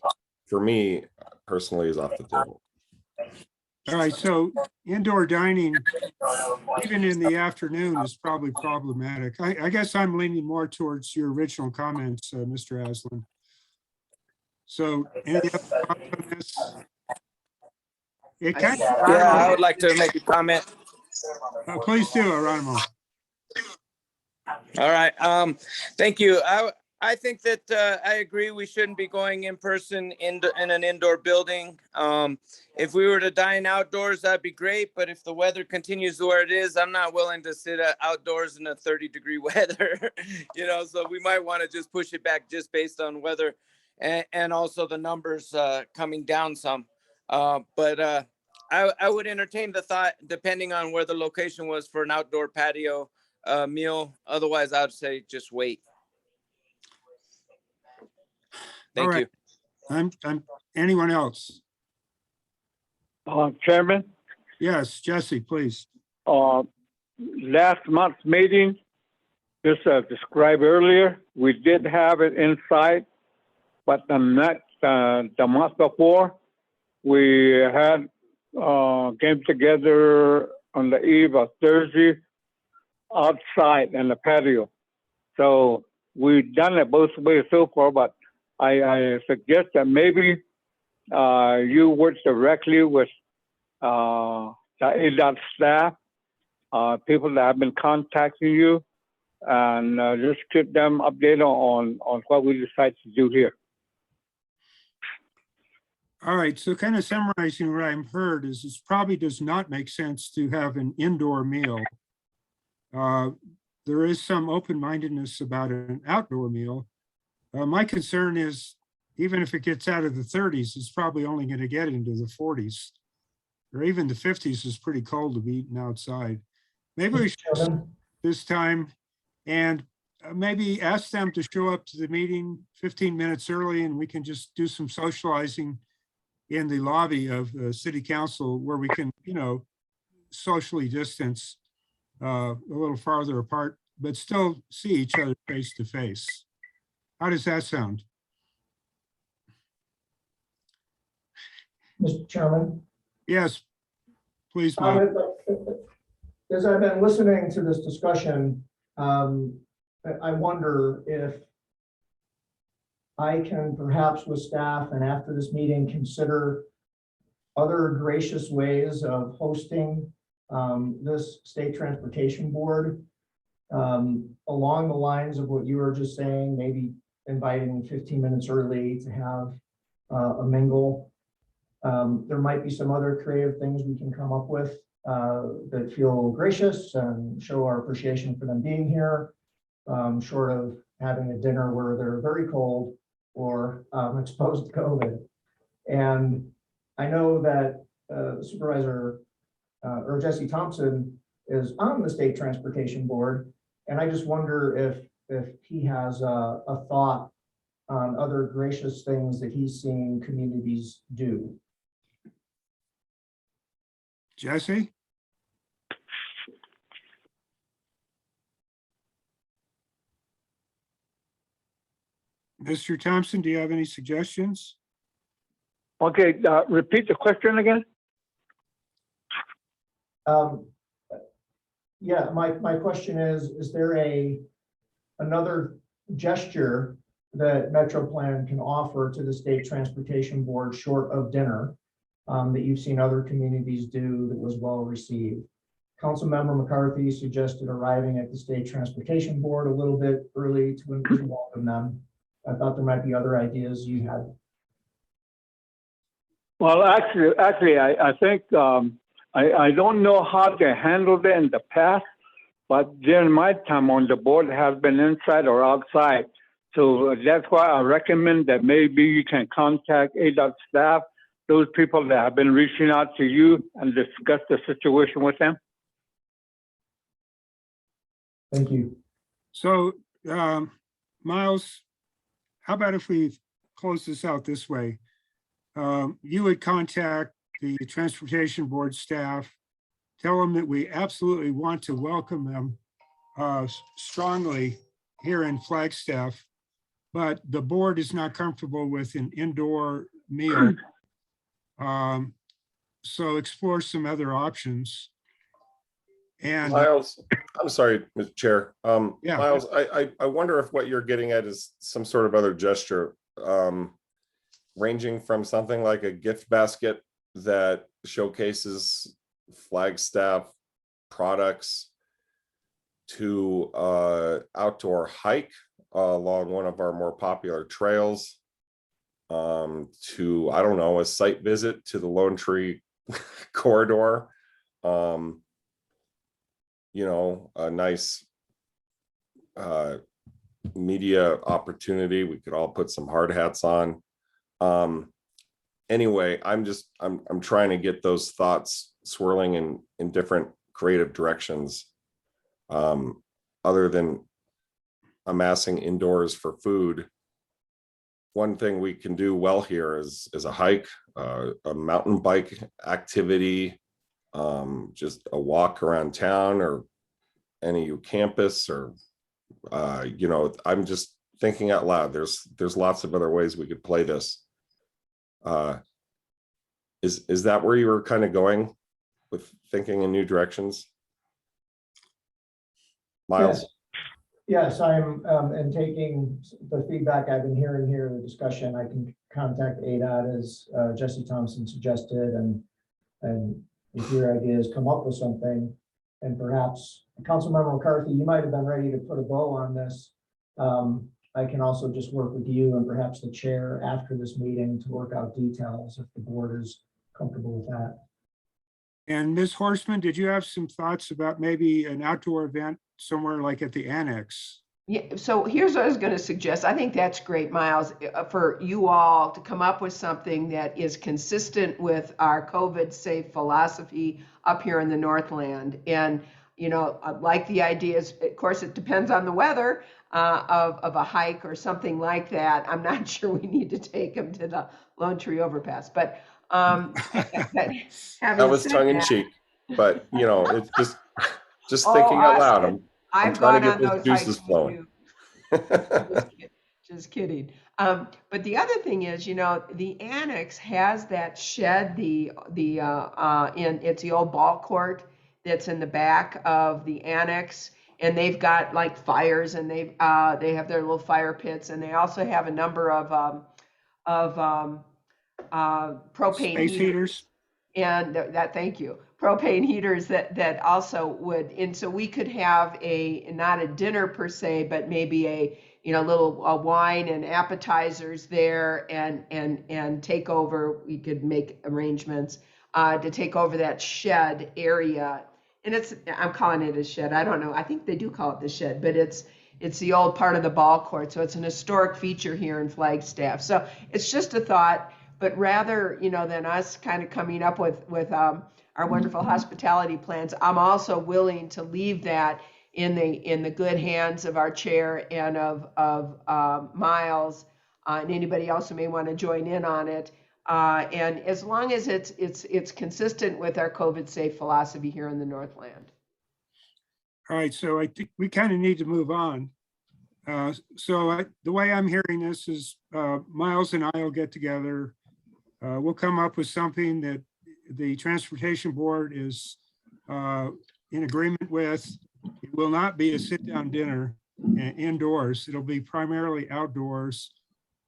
for me personally, is off the table. All right, so indoor dining, even in the afternoon, is probably problematic. I guess I'm leaning more towards your original comments, Mr. Aslan. So any other thoughts on this? It kind of, yeah, I would like to make a comment. please do, Geronimo. All right. Thank you. I think that I agree we shouldn't be going in person in an indoor building. If we were to dine outdoors, that'd be great. But if the weather continues where it is, I'm not willing to sit outdoors in a 30-degree weather. So we might want to just push it back just based on weather and also the numbers coming down some. But I would entertain the thought, depending on where the location was, for an outdoor patio meal. Otherwise, I would say just wait. Thank you. I'm anyone else? Chairman, Yes, Jesse, please. last month's meeting, just as described earlier, we did have it inside, but the month before, we had came together on the eve of Thursday outside in the patio. So we've done it both ways so far, but I suggest that maybe you work directly with the ADOT staff, people that have been contacting you, and just keep them updated on what we decide to do here. All right, so kind of summarizing what I've heard is this probably does not make sense to have an indoor meal. There is some open-mindedness about an outdoor meal. My concern is, even if it gets out of the 30s, it's probably only going to get into the 40s, or even the 50s is pretty cold to be eaten outside. Maybe we should this time and maybe ask them to show up to the meeting 15 minutes early, and we can just do some socializing in the lobby of the city council where we can, socially distance a little farther apart, but still see each other face to face. How does that sound? Mr. Chairman. Yes, please, Mike. As I've been listening to this discussion, I wonder if I can perhaps with staff and after this meeting consider other gracious ways of hosting this state transportation board along the lines of what you were just saying, maybe inviting 15 minutes early to have a mingle. There might be some other creative things we can come up with that feel gracious and show our appreciation for them being here, short of having a dinner where they're very cold or exposed to COVID. And I know that Supervisor or Jesse Thompson is on the State Transportation Board, and I just wonder if he has a thought on other gracious things that he's seeing communities do. Jesse? Mr. Thompson, do you have any suggestions? Okay, repeat the question again. Yeah, my question is there another gesture that MetroPlan can offer to the State Transportation Board short of dinner that you've seen other communities do that was well received? Councilmember McCarthy suggested arriving at the State Transportation Board a little bit early to welcome them. I thought there might be other ideas you had. Well, actually, I think I don't know how they handled it in the past, but during my time on the board has been inside or outside. So that's why I recommend that maybe you can contact ADOT staff, those people that have been reaching out to you, and discuss the situation with them. Thank you. So, Miles, how about if we close this out this way? You would contact the Transportation Board staff, tell them that we absolutely want to welcome them strongly here in Flagstaff, but the board is not comfortable with an indoor meal. So explore some other options. And Miles, I'm sorry, Mr. Chair. Yeah. Miles, I wonder if what you're getting at is some sort of other gesture, ranging from something like a gift basket that showcases Flagstaff products to outdoor hike along one of our more popular trails, to, I don't know, a site visit to the Lone Tree corridor, you know, a nice media opportunity. We could all put some hard hats on. Anyway, I'm trying to get those thoughts swirling in different creative directions, other than amassing indoors for food. One thing we can do well here is a hike, a mountain bike activity, just a walk around town or NAU campus, or you know, I'm just thinking out loud. There's lots of other ways we could play this. Is that where you were kind of going with thinking in new directions, Miles? Yes, I'm and taking the feedback I've been hearing here in the discussion. I can contact ADOT as Jesse Thompson suggested, and if your ideas come up with something, and perhaps Councilmember McCarthy, you might have been ready to put a bow on this. I can also just work with you and perhaps the chair after this meeting to work out details if the board is comfortable with that. And Ms. Horstman, did you have some thoughts about maybe an outdoor event somewhere like at the annex? Yeah, so here's what I was going to suggest. I think that's great, Miles, for you all to come up with something that is consistent with our COVID safe philosophy up here in the Northland. And, you know, I like the ideas. Of course, it depends on the weather of a hike or something like that. I'm not sure we need to take them to the Lone Tree Overpass, but that was tongue in cheek, but you know, it's just thinking Oh, out loud. I'm trying to get those juices hikes flowing. Just kidding. But the other thing is, you know, the annex has that shed, it's the old ball court that's in the back of the annex, and they've got like fires, and they have their little fire pits, and they also have a number of propane Space heaters. and that, thank you, propane heaters that also would, and so we could have not a dinner per se, but maybe a little wine and appetizers there and take over. We could make arrangements. to take over that shed area. And I'm calling it a shed. I don't know. I think they do call it the shed, but it's the old part of the ball court. So it's an historic feature here in Flagstaff. So it's just a thought, but rather, than us kind of coming up with our wonderful hospitality plans, I'm also willing to leave that in the good hands of our chair and of Miles and anybody else who may want to join in on it. And as long as it's consistent with our COVID safe philosophy here in the Northland. All right, so I think we kind of need to move on. The way I'm hearing this is Miles and I will get together. We'll come up with something that the Transportation Board is in agreement with. It will not be a sit-down dinner indoors. It'll be primarily outdoors,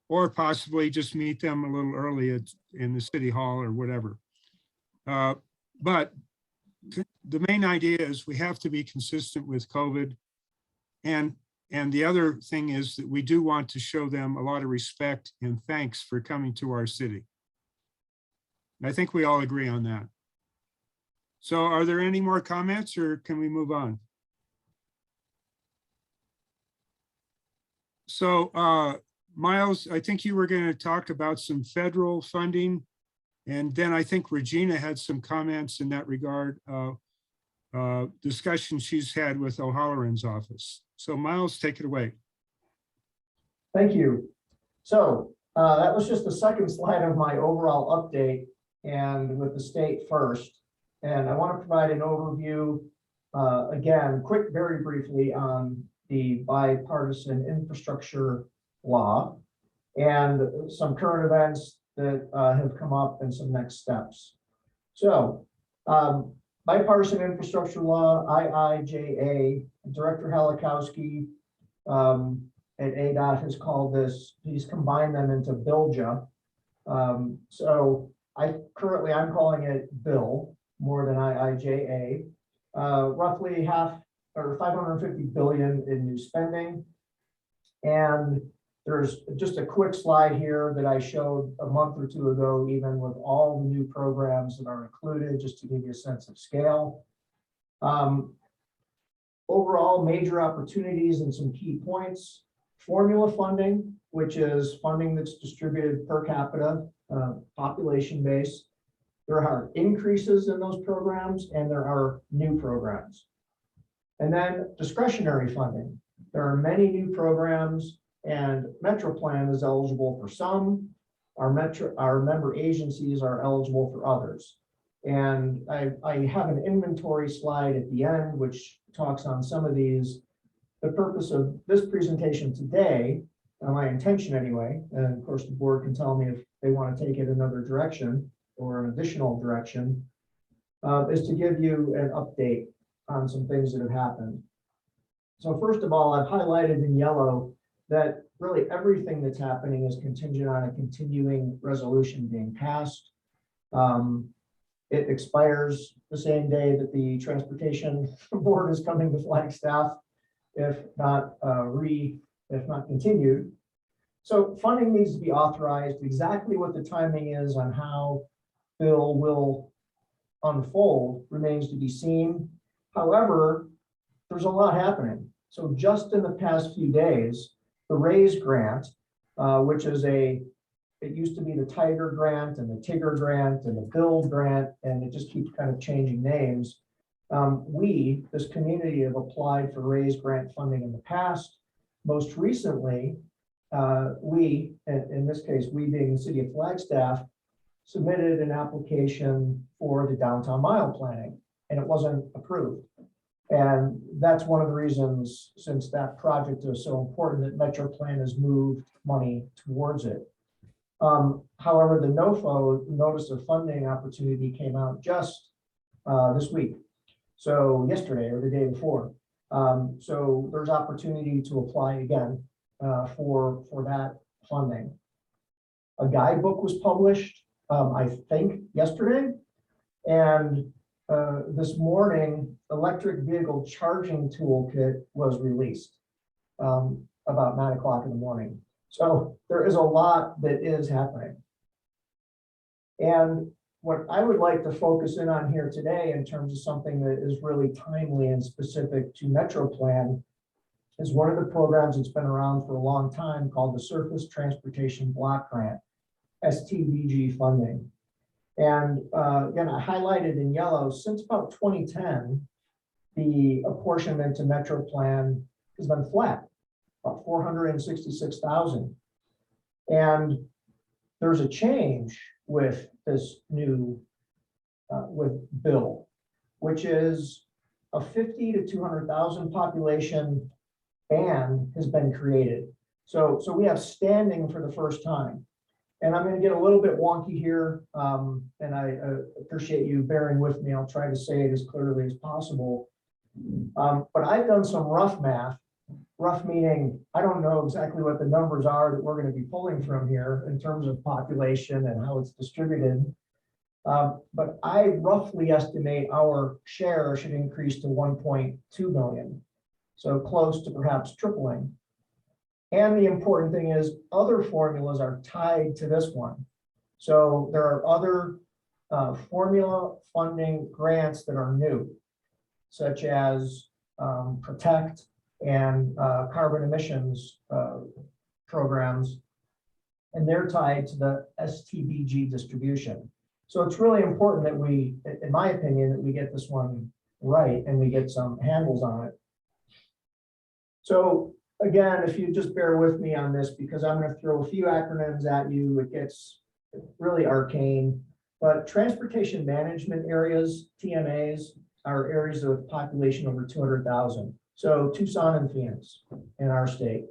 or possibly just meet them a little early in the city hall or whatever. But the main idea is we have to be consistent with COVID. And the other thing is that we do want to show them a lot of respect and thanks for coming to our city. I think we all agree on that. So are there any more comments, or can we move on? So Miles, I think you were going to talk about some federal funding, and then I think Regina had some comments in that regard, discussion she's had with O'Halloran's office. So Miles, take it away. Thank you. So that was just the second slide of my overall update, and with the state first. And I want to provide an overview, again, very briefly on the bipartisan infrastructure law and some current events that have come up and some next steps. So bipartisan infrastructure law, IIJA, Director Halakowski at ADOT has called this, he's combined them into BILJA. So I'm calling it bill more than IIJA. Roughly $550 billion in new spending. And there's just a quick slide here that I showed a month or two ago, even with all the new programs that are included, just to give you a sense of scale. Overall, major opportunities and some key points. Formula funding, which is funding that's distributed per capita, population base. There are increases in those programs and there are new programs. And then discretionary funding. There are many new programs, and MetroPlan is eligible for some. Our member agencies are eligible for others. And I have an inventory slide at the end, which talks on some of these. The purpose of this presentation today, my intention anyway, and of course the board can tell me if they want to take it another direction or an additional direction, is to give you an update on some things that have happened. So first of all, I've highlighted in yellow that really everything that's happening is contingent on a continuing resolution being passed. It expires the same day that the Transportation Board is coming to Flagstaff, if not continued. So funding needs to be authorized. Exactly what the timing is on how bill will unfold remains to be seen. However, there's a lot happening. So just in the past few days, the RAISE grant, which is it used to be the Tiger grant and the Tigger grant and the Build grant, and it just keeps kind of changing names. We, this community, have applied for RAISE grant funding in the past. Most recently, we, in this case, we being the city of Flagstaff, submitted an application for the downtown mile planning, and it wasn't approved. And that's one of the reasons, since that project is so important, that MetroPlan has moved money towards it. However, the NOFO, notice of funding opportunity, came out just this week. So yesterday or the day before. So there's opportunity to apply again for that funding. A guidebook was published, I think yesterday. And this morning, electric vehicle charging toolkit was released about 9 o'clock in the morning. So there is a lot that is happening. And what I would like to focus in on here today in terms of something that is really timely and specific to Metro Plan is one of the programs that's been around for a long time called the Surface Transportation Block Grant, STBG funding. And again, I highlighted in yellow, since about 2010, the apportionment to Metro Plan has been flat, about 466,000. And there's a change with this new with bill, which is a 50 to 200,000 population band has been created. So we have standing for the first time. And I'm going to get a little bit wonky here, and I appreciate you bearing with me. I'll try to say it as clearly as possible. But I've done some rough math, rough meaning I don't know exactly what the numbers are that we're going to be pulling from here in terms of population and how it's distributed. But I roughly estimate our share should increase to 1.2 million. So close to perhaps tripling. And the important thing is other formulas are tied to this one. So there are other formula funding grants that are new, such as Protect and carbon emissions programs, and they're tied to the STBG distribution. So it's really important that we, in my opinion, that we get this one right and we get some handles on it. So again, if you just bear with me on this, because I'm going to throw a few acronyms at you, it gets really arcane, but transportation management areas, TMAs, are areas with population over 200,000. So Tucson and Phoenix in our state.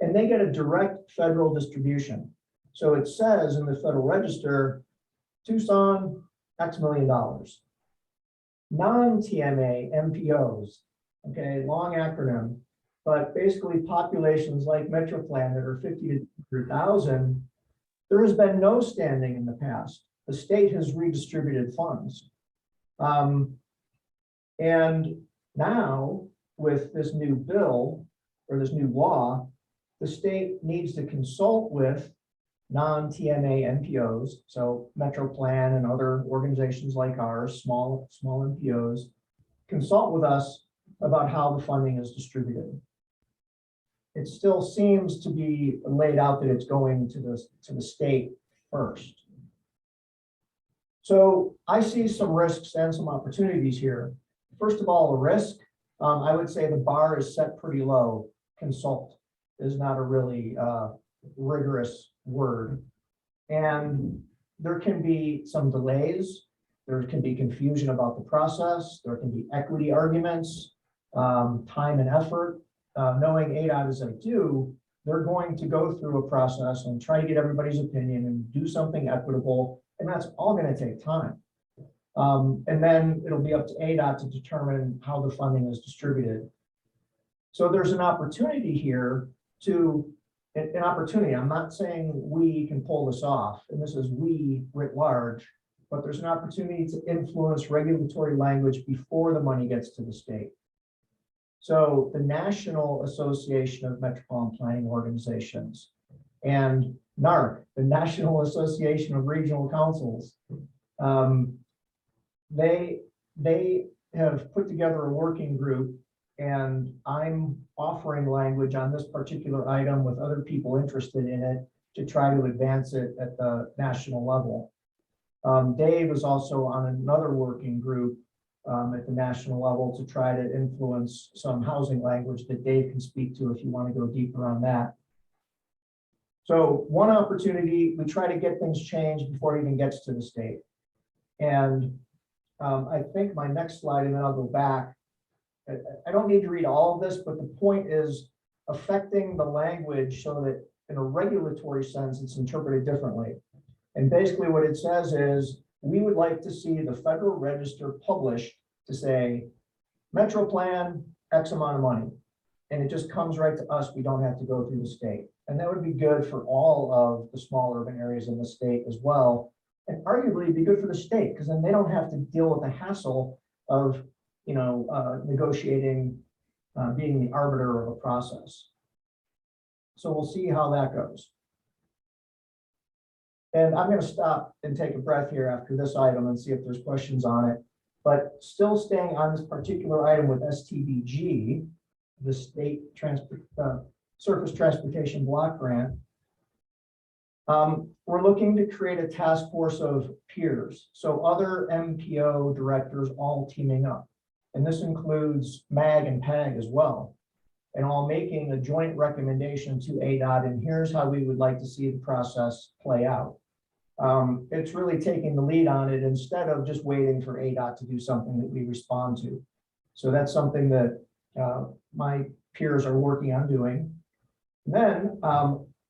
And they get a direct federal distribution. So it says in the Federal Register, Tucson, X million dollars. Non-TMA MPOs, okay, long acronym, but basically populations like Metro Plan that are 50 to 100,000, there has been no standing in the past. The state has redistributed funds. And now with this new bill or this new law, the state needs to consult with non-TMA MPOs, so Metro Plan and other organizations like ours, small MPOs, consult with us about how the funding is distributed. It still seems to be laid out that it's going to the state first. So I see some risks and some opportunities here. First of all, a risk, I would say the bar is set pretty low. Consult is not a really rigorous word. And there can be some delays. There can be confusion about the process. There can be equity arguments, time and effort. Knowing ADOT as I do, they're going to go through a process and try to get everybody's opinion and do something equitable. And that's all going to take time. And then it'll be up to ADOT to determine how the funding is distributed. So there's an opportunity here an opportunity. I'm not saying we can pull this off, and this is we writ large, but there's an opportunity to influence regulatory language before the money gets to the state. So the National Association of Metropolitan Planning Organizations and NARC, the National Association of Regional Councils, they have put together a working group, and I'm offering language on this particular item with other people interested in it to try to advance it at the national level. Dave is also on another working group at the national level to try to influence some housing language that Dave can speak to if you want to go deeper on that. So one opportunity, we try to get things changed before it even gets to the state. And I think my next slide, and then I'll go back. I don't need to read all of this, but the point is affecting the language so that in a regulatory sense, it's interpreted differently. And basically what it says is, we would like to see the Federal Register published to say, Metro Plan, X amount of money. And it just comes right to us. We don't have to go through the state. And that would be good for all of the small urban areas in the state as well. And arguably it'd be good for the state, because then they don't have to deal with the hassle of negotiating, being the arbiter of a process. So we'll see how that goes. And I'm going to stop and take a breath here after this item and see if there's questions on it. But still staying on this particular item with STBG, the State Surface Transportation Block Grant, we're looking to create a task force of peers. So other MPO directors all teaming up. And this includes MAG and PAG as well. And all making a joint recommendation to ADOT, and here's how we would like to see the process play out. It's really taking the lead on it instead of just waiting for ADOT to do something that we respond to. So that's something that my peers are working on doing. And then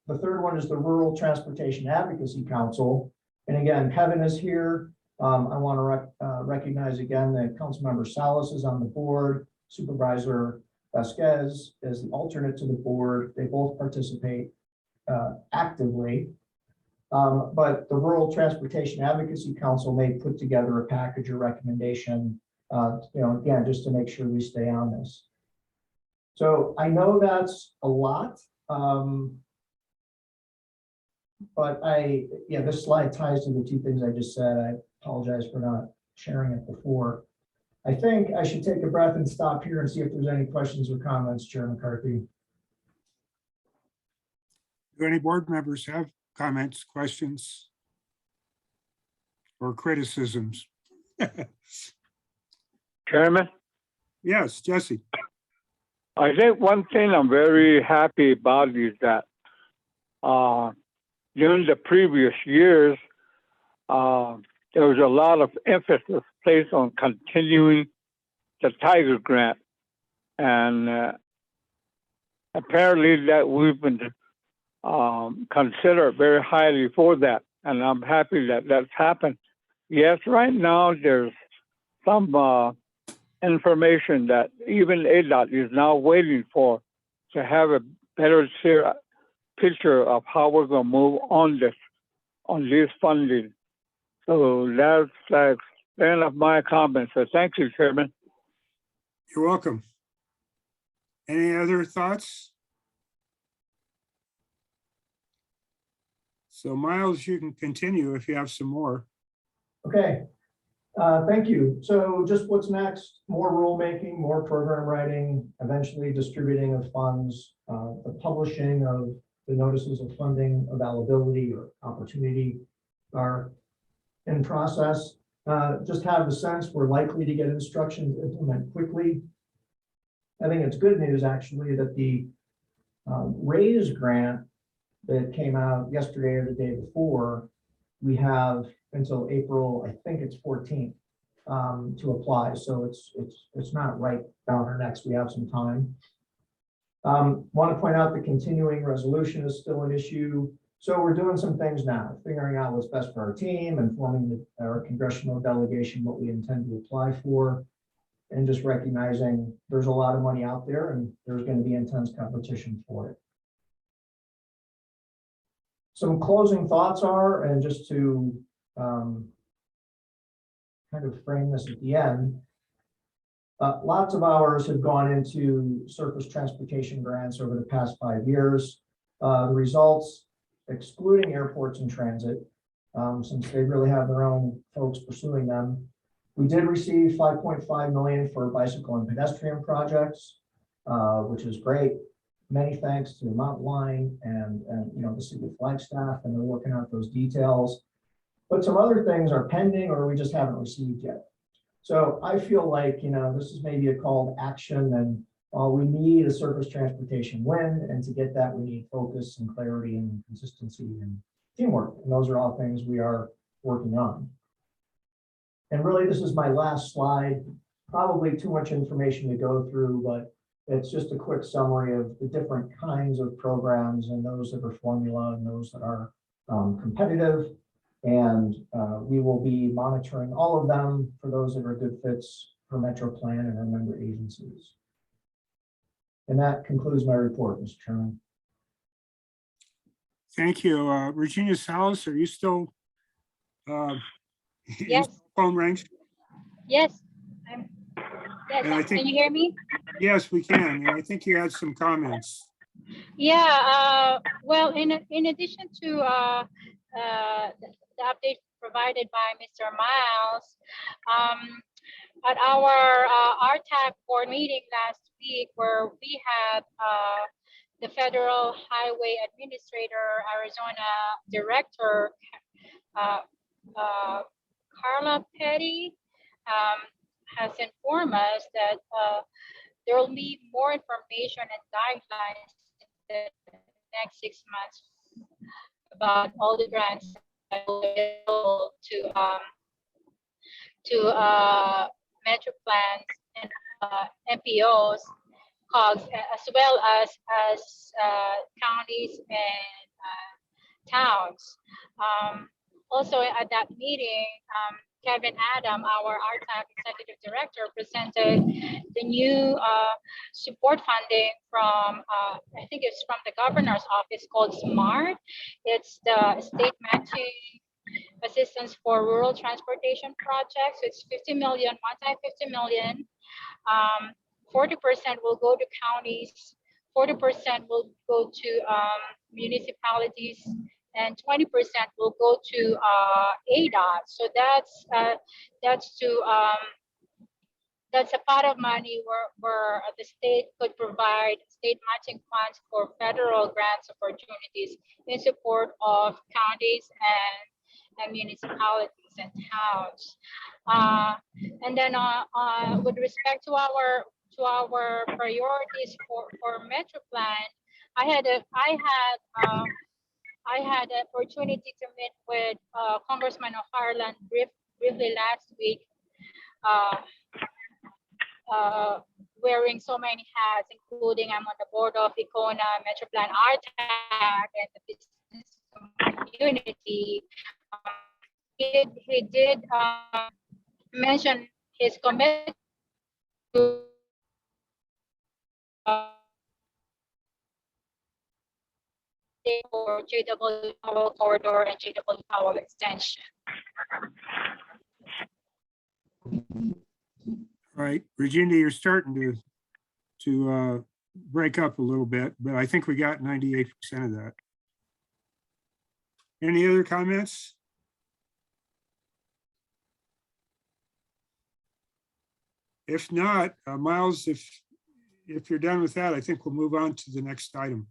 the third one is the Rural Transportation Advocacy Council. And again, Kevin is here. I want to recognize again that Councilmember Salas is on the board, Supervisor Vasquez is the alternate to the board. They both participate actively. But the Rural Transportation Advocacy Council may put together a package or recommendation, again, just to make sure we stay on this. So I know that's a lot, but this slide ties to the two things I just said. I apologize for not sharing it before. I think I should take a breath and stop here and see if there's any questions or comments, Chair McCarthy. Do any board members have comments, questions, or criticisms? Chairman, Yes, Jesse. I think one thing I'm very happy about is that during the previous years, there was a lot of emphasis placed on continuing the Tiger Grant. And apparently that we've been considered very highly for that. And I'm happy that that's happened. Yes, right now there's some information that even ADOT is now waiting for to have a better picture of how we're going to move on this funding. So that's the end of my comments. So thank you, Chairman. You're welcome. Any other thoughts? So Miles, you can continue if you have some more. Okay, thank you. So just what's next? More rulemaking, more program writing, eventually distributing of funds, the publishing of the notices of funding availability or opportunity are in process. Just have the sense we're likely to get instructions to implement quickly. I think it's good news actually that the RAISE grant that came out yesterday or the day before, we have until April, I think it's 14th to apply. So it's not right down our necks. We have some time. Want to point out the continuing resolution is still an issue. So we're doing some things now, figuring out what's best for our team, informing our congressional delegation what we intend to apply for, and just recognizing there's a lot of money out there and there's going to be intense competition for it. Some closing thoughts are, and just to kind of frame this at the end, lots of hours have gone into surface transportation grants over the past 5 years. The results, excluding airports and transit, since they really have their own folks pursuing them. We did receive $5.5 million for bicycle and pedestrian projects, which is great. Many thanks to Mountain Line and the City of Flagstaff, and they're working out those details. But some other things are pending or we just haven't received yet. So I feel like, this is maybe a call to action, and we need a surface transportation win. And to get that, we need focus and clarity and consistency and teamwork. And those are all things we are working on. And really, this is my last slide. Probably too much information to go through, but it's just a quick summary of the different kinds of programs and those that are formula and those that are competitive. And we will be monitoring all of them for those that are good fits for MetroPlan and our member agencies. And that concludes my report, Mr. Chairman. Thank you. Regina Salas, are you still Yes. phone range? Yes. And I think- Can you hear me? Yes, we can. And I think you had some comments. Yeah, well, in addition to the update provided by Mr. Miles. At our RTAC board meeting last week, where we had the Federal Highway Administrator, Arizona Director, Carla Petty, has informed us that there will be more information and guidelines in the next 6 months about all the grants that will be available to metro plans and MPOs, COGS, as well as counties and towns. Also at that meeting, Kevin Adam, our RTAC Executive Director, presented the new support funding from, I think it's from the governor's office, called SMART. It's the state matching assistance for rural transportation projects. So it's 50 million, one time 50 million. 40% will go to counties, 40% will go to municipalities, and 20% will go to ADOT. So that's a pot of money where the state could provide state matching funds for federal grants opportunities in support of counties and municipalities and towns. And then with respect to our priorities for Metro Plan, I had the opportunity to meet with Congressman O'Harlan briefly last week, wearing so many hats, including I'm on the board of Icona, Metro Plan RTAC, and the business community. He did mention his commitment to for JW Powell Corridor and JW Powell Extension. All right, Virginia, you're starting to break up a little bit, but I think we got 98% of that. Any other comments? If not, Miles, if you're done with that, I think we'll move on to the next item.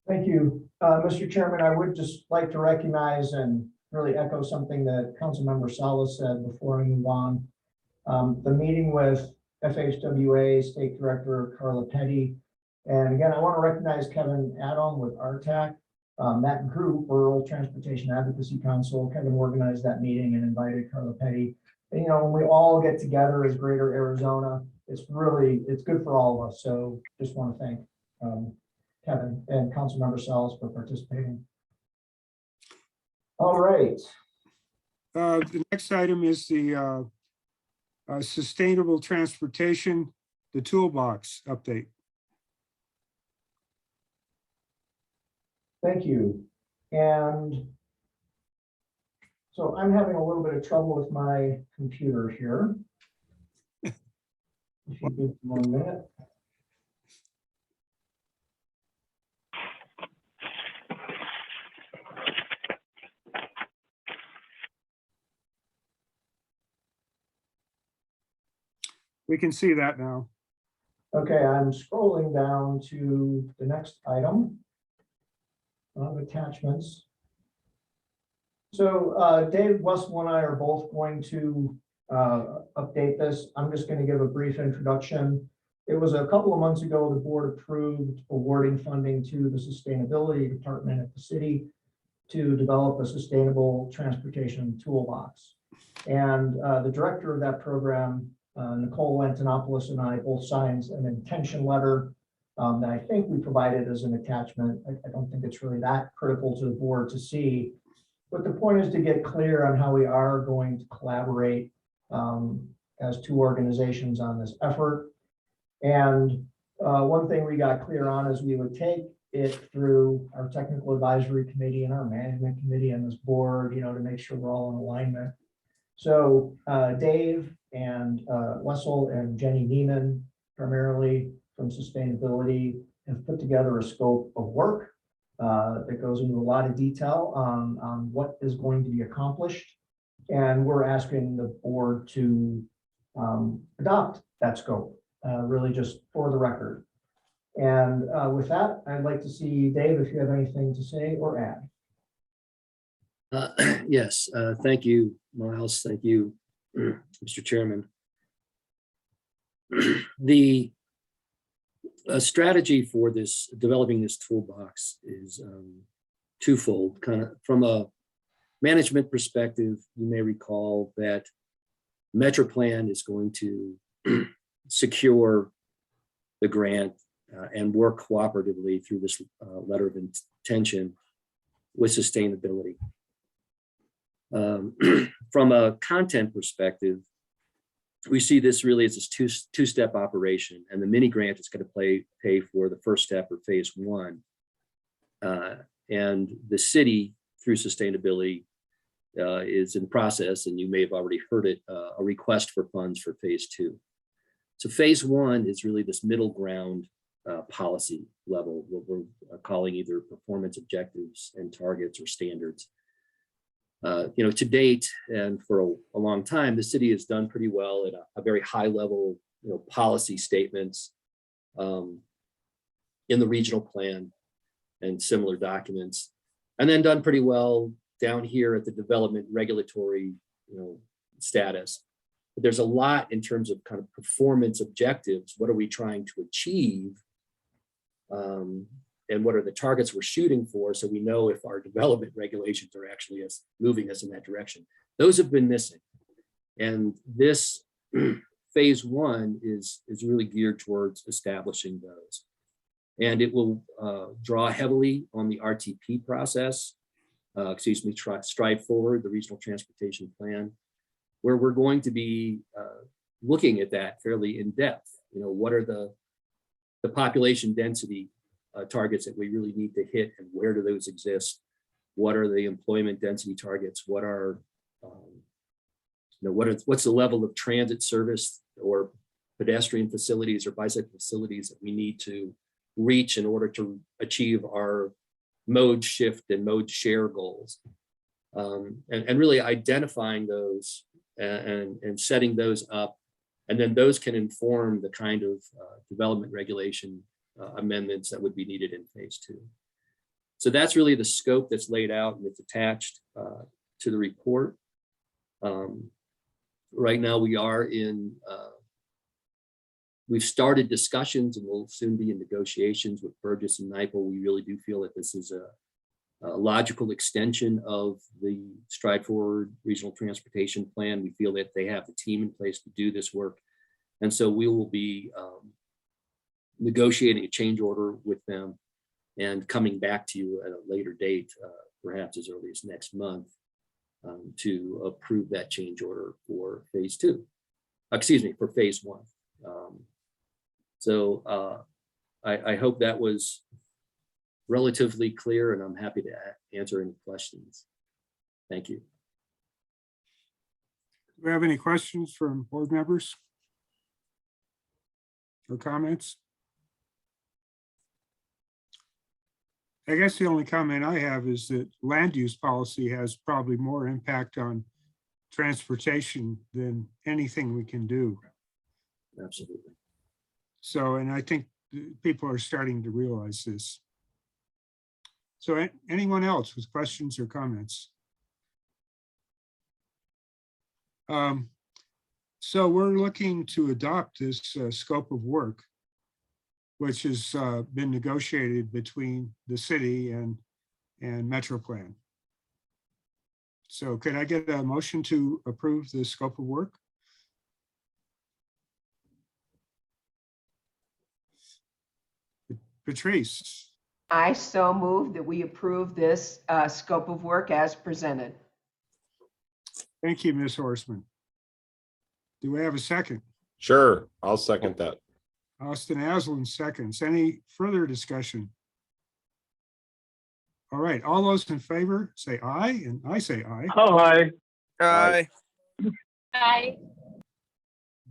Thank you, Mr. Chairman. I would just like to recognize and really echo something that Councilmember Salas said before I move on. The meeting with FHWA State Director Carla Petty. And again, I want to recognize Kevin Adam with RTAC. That group, Rural Transportation Advocacy Council, Kevin organized that meeting and invited Carla Petty. And, you know, when we all get together as Greater Arizona, it's good for all of us. So just want to thank Kevin and Councilmember Salas for participating. All right. The next item is the sustainable transportation, the toolbox update. Thank you. And so I'm having a little bit of trouble with my computer here. If you give me 1 minute. We can see that now. Okay, I'm scrolling down to the next item of attachments. So Dave, Wessel, and I are both going to update this. I'm just going to give a brief introduction. It was a couple of months ago, the board approved awarding funding to the sustainability department at the city to develop a sustainable transportation toolbox. And the director of that program, Nicole Antonopoulos, and I both signed an intention letter that I think we provided as an attachment. I don't think it's really that critical to the board to see, but the point is to get clear on how we are going to collaborate as two organizations on this effort. And one thing we got clear on is we would take it through our technical advisory committee and our management committee and this board, you know, to make sure we're all in alignment. So Dave and Wessel and Jenny Neiman, primarily from sustainability, have put together a scope of work that goes into a lot of detail on what is going to be accomplished. And we're asking the board to adopt that scope, really just for the record. And with that, I'd like to see Dave, if you have anything to say or add. Yes, thank you, Miles. Thank you, Mr. Chairman. The strategy for this, developing this toolbox is twofold. Kind of from a management perspective, you may recall that MetroPlan is going to secure the grant and work cooperatively through this letter of intention with sustainability. From a content perspective, we see this really as this two-step operation, and the mini grant is going to pay for the first step or phase one. And the city, through sustainability, is in process, and you may have already heard it, a request for funds for phase two. So phase one is really this middle ground policy level, what we're calling either performance objectives and targets or standards. To date, and for a long time, the city has done pretty well at a very high level, policy statements in the regional plan and similar documents, and then done pretty well down here at the development regulatory, status. But there's a lot in terms of kind of performance objectives. What are we trying to achieve? And what are the targets we're shooting for, so we know if our development regulations are actually moving us in that direction. Those have been missing. And this phase one is really geared towards establishing those. And it will draw heavily on the RTP process, Stride Forward, the Regional Transportation Plan, where we're going to be looking at that fairly in depth. What are the population density targets that we really need to hit, and where do those exist? What are the employment density targets? What are, what's the level of transit service or pedestrian facilities or bicycle facilities that we need to reach in order to achieve our mode shift and mode share goals? And really identifying those and setting those up, and then those can inform the kind of development regulation amendments that would be needed in phase two. So that's really the scope that's laid out and it's attached to the report. Right now we are we've started discussions and we'll soon be in negotiations with Burgess and NYPL. We really do feel that this is a logical extension of the Stride Forward Regional Transportation Plan. We feel that they have the team in place to do this work. And so we will be negotiating a change order with them and coming back to you at a later date, perhaps as early as next month, to approve that change order for phase two, for phase one. I hope that was relatively clear, and I'm happy to answer any questions. Thank you. Do we have any questions from board members or comments? I guess the only comment I have is that land use policy has probably more impact on transportation than anything we can do. Absolutely. So, and I think people are starting to realize this. So anyone else with questions or comments? So we're looking to adopt this scope of work, which has been negotiated between the city and MetroPlan. So could I get a motion to approve the scope of work? Patrice. I so move that we approve this scope of work as presented. Thank you, Ms. Horstman. Do we have a second? Sure, I'll second that. Austin Aslan seconds. Any further discussion? All right, all those in favor say aye, and I say aye. Aye. Aye. Aye.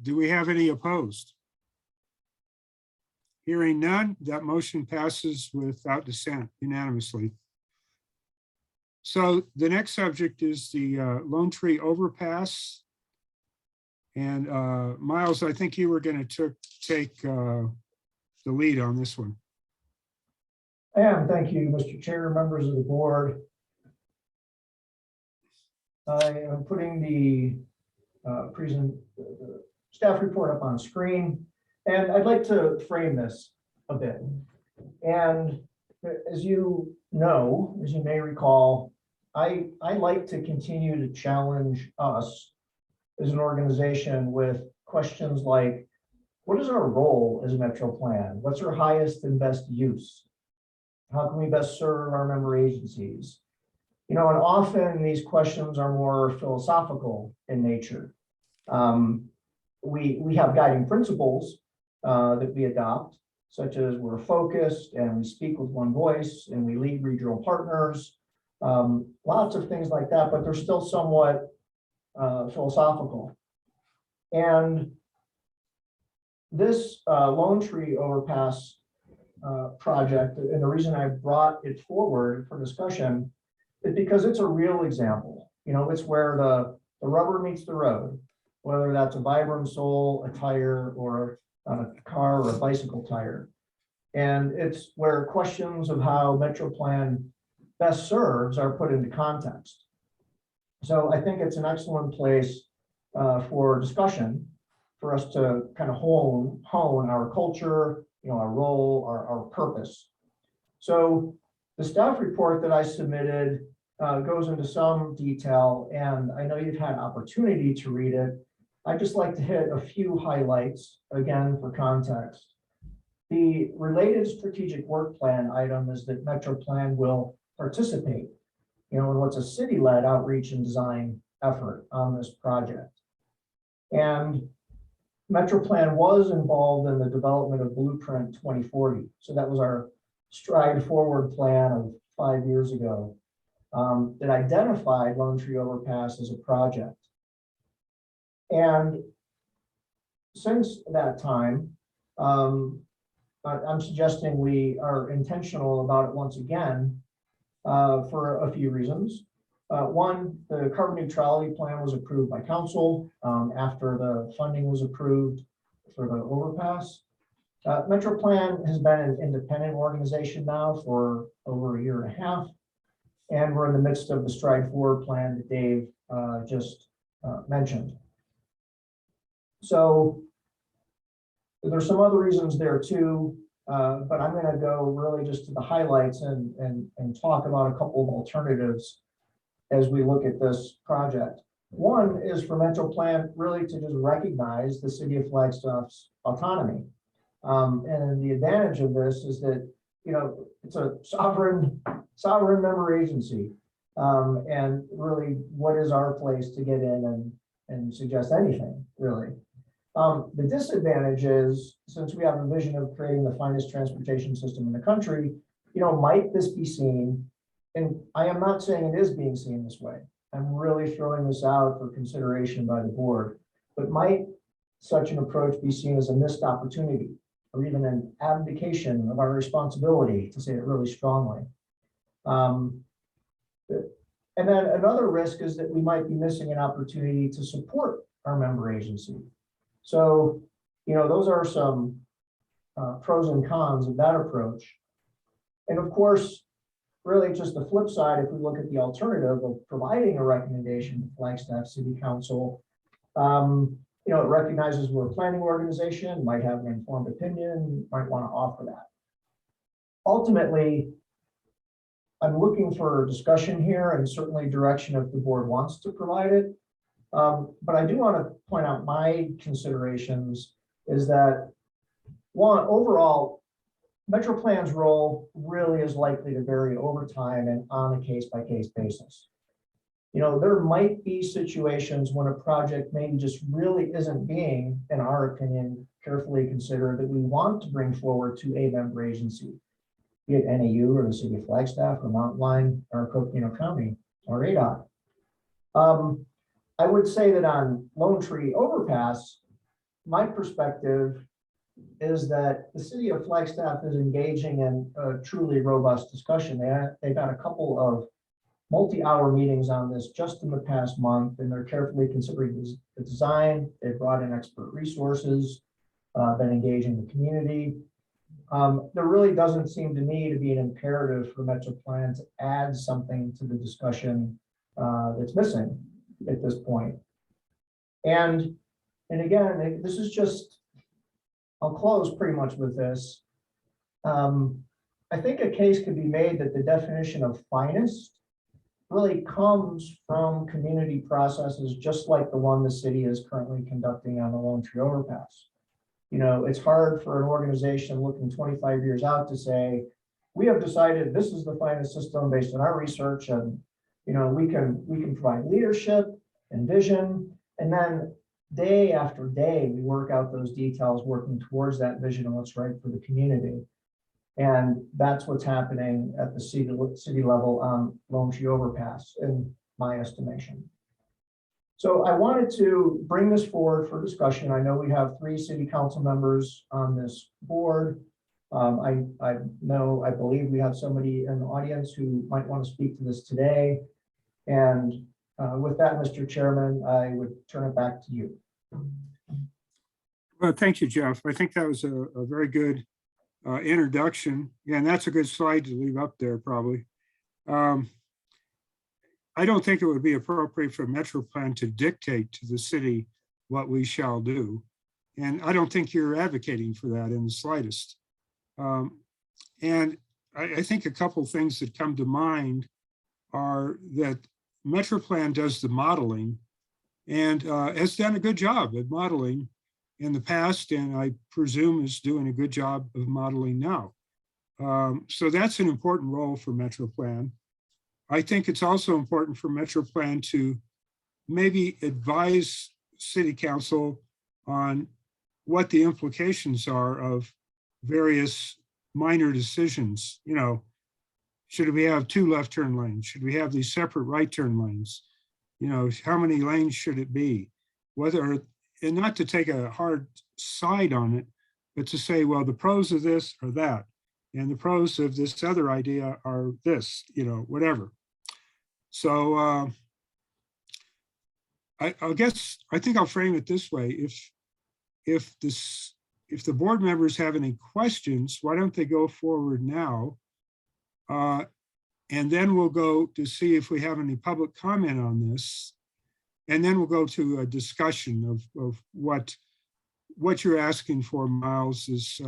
Do we have any opposed? Hearing none, that motion passes without dissent unanimously. So the next subject is the Lone Tree Overpass. And Miles, I think you were going to take the lead on this one. And thank you, Mr. Chair, members of the board. I am putting the staff report up on screen, and I'd like to frame this a bit. And as you know, as you may recall, I like to continue to challenge us as an organization with questions like, what is our role as a Metro Plan? What's our highest and best use? How can we best serve our member agencies? You know, and often these questions are more philosophical in nature. We have guiding principles that we adopt, such as we're focused and we speak with one voice and we lead regional partners, lots of things like that, but they're still somewhat philosophical. And this Lone Tree Overpass project, and the reason I brought it forward for discussion is because it's a real example. You know, it's where the rubber meets the road, whether that's a Vibram sole, a tire, or a car or a bicycle tire. And it's where questions of how Metro Plan best serves are put into context. So I think it's an excellent place for discussion, for us to kind of hone our culture, you know, our role, our purpose. So the staff report that I submitted goes into some detail, and I know you've had opportunity to read it. I'd just like to hit a few highlights, again, for context. The related strategic work plan item is that Metro Plan will participate, you know, in what's a city-led outreach and design effort on this project. And Metro Plan was involved in the development of Blueprint 2040. So that was our stride forward plan of 5 years ago that identified Lone Tree Overpass as a project. And since that time, I'm suggesting we are intentional about it once again for a few reasons. One, the carbon neutrality plan was approved by council after the funding was approved for the overpass. Metro Plan has been an independent organization now for over 1.5 years, and we're in the midst of the Stride Forward plan that Dave just mentioned. So there's some other reasons there too, but I'm going to go really just to the highlights and talk about a couple of alternatives as we look at this project. One is for Metro Plan really to just recognize the city of Flagstaff's autonomy. And the advantage of this is that, you know, it's a sovereign member agency. And really, what is our place to get in and suggest anything, really? The disadvantage is, since we have a vision of creating the finest transportation system in the country, you know, might this be seen, and I am not saying it is being seen this way. I'm really throwing this out for consideration by the board, but might such an approach be seen as a missed opportunity or even an abdication of our responsibility, to say it really strongly? And then another risk is that we might be missing an opportunity to support our member agency. So, you know, those are some pros and cons of that approach. And of course, really just the flip side, if we look at the alternative of providing a recommendation to Flagstaff City Council, you know, it recognizes we're a planning organization, might have an informed opinion, might want to offer that. Ultimately, I'm looking for discussion here and certainly direction if the board wants to provide it. But I do want to point out my considerations is that, one, overall, Metro Plan's role really is likely to vary over time and on a case-by-case basis. You know, there might be situations when a project maybe just really isn't being, in our opinion, carefully considered that we want to bring forward to a member agency, be it NAU or the city of Flagstaff or Mountain Line or Coconino County or ADOT. I would say that on Lone Tree Overpass, my perspective is that the city of Flagstaff is engaging in a truly robust discussion. They got a couple of multi-hour meetings on this just in the past month, and they're carefully considering the design. They've brought in expert resources, been engaging the community. There really doesn't seem to me to be an imperative for MetroPlan to add something to the discussion that's missing at this point. And again, this is just, I'll close pretty much with this. I think a case could be made that the definition of finest really comes from community processes, just like the one the city is currently conducting on the Lone Tree Overpass. You know, it's hard for an organization looking 25 years out to say, we have decided this is the finest system based on our research, and you know, we can provide leadership and vision, and then day after day we work out those details, working towards that vision and what's right for the community. And that's what's happening at the city level on Lone Tree Overpass, in my estimation. So I wanted to bring this forward for discussion. I know we have 3 city council members on this board. I believe we have somebody in the audience who might want to speak to this today. And with that, Mr. Chairman, I would turn it back to you. Well, thank you, Jeff. I think that was a very good introduction. Yeah, and that's a good slide to leave up there probably. I don't think it would be appropriate for MetroPlan to dictate to the city what we shall do. And I don't think you're advocating for that in the slightest. And I think a couple of things that come to mind are that MetroPlan does the modeling and has done a good job at modeling in the past, and I presume is doing a good job of modeling now. So that's an important role for MetroPlan. I think it's also important for MetroPlan to maybe advise City Council on what the implications are of various minor decisions. You know, should we have 2 left turn lanes? Should we have these separate right turn lanes? You know, how many lanes should it be? Whether, and not to take a hard side on it, but to say, well, the pros of this are that, and the pros of this other idea are this, you know, whatever. So I think I'll frame it this way. If the board members have any questions, why don't they go forward now? And then we'll go to see if we have any public comment on this. And then we'll go to a discussion of what you're asking for, Miles, is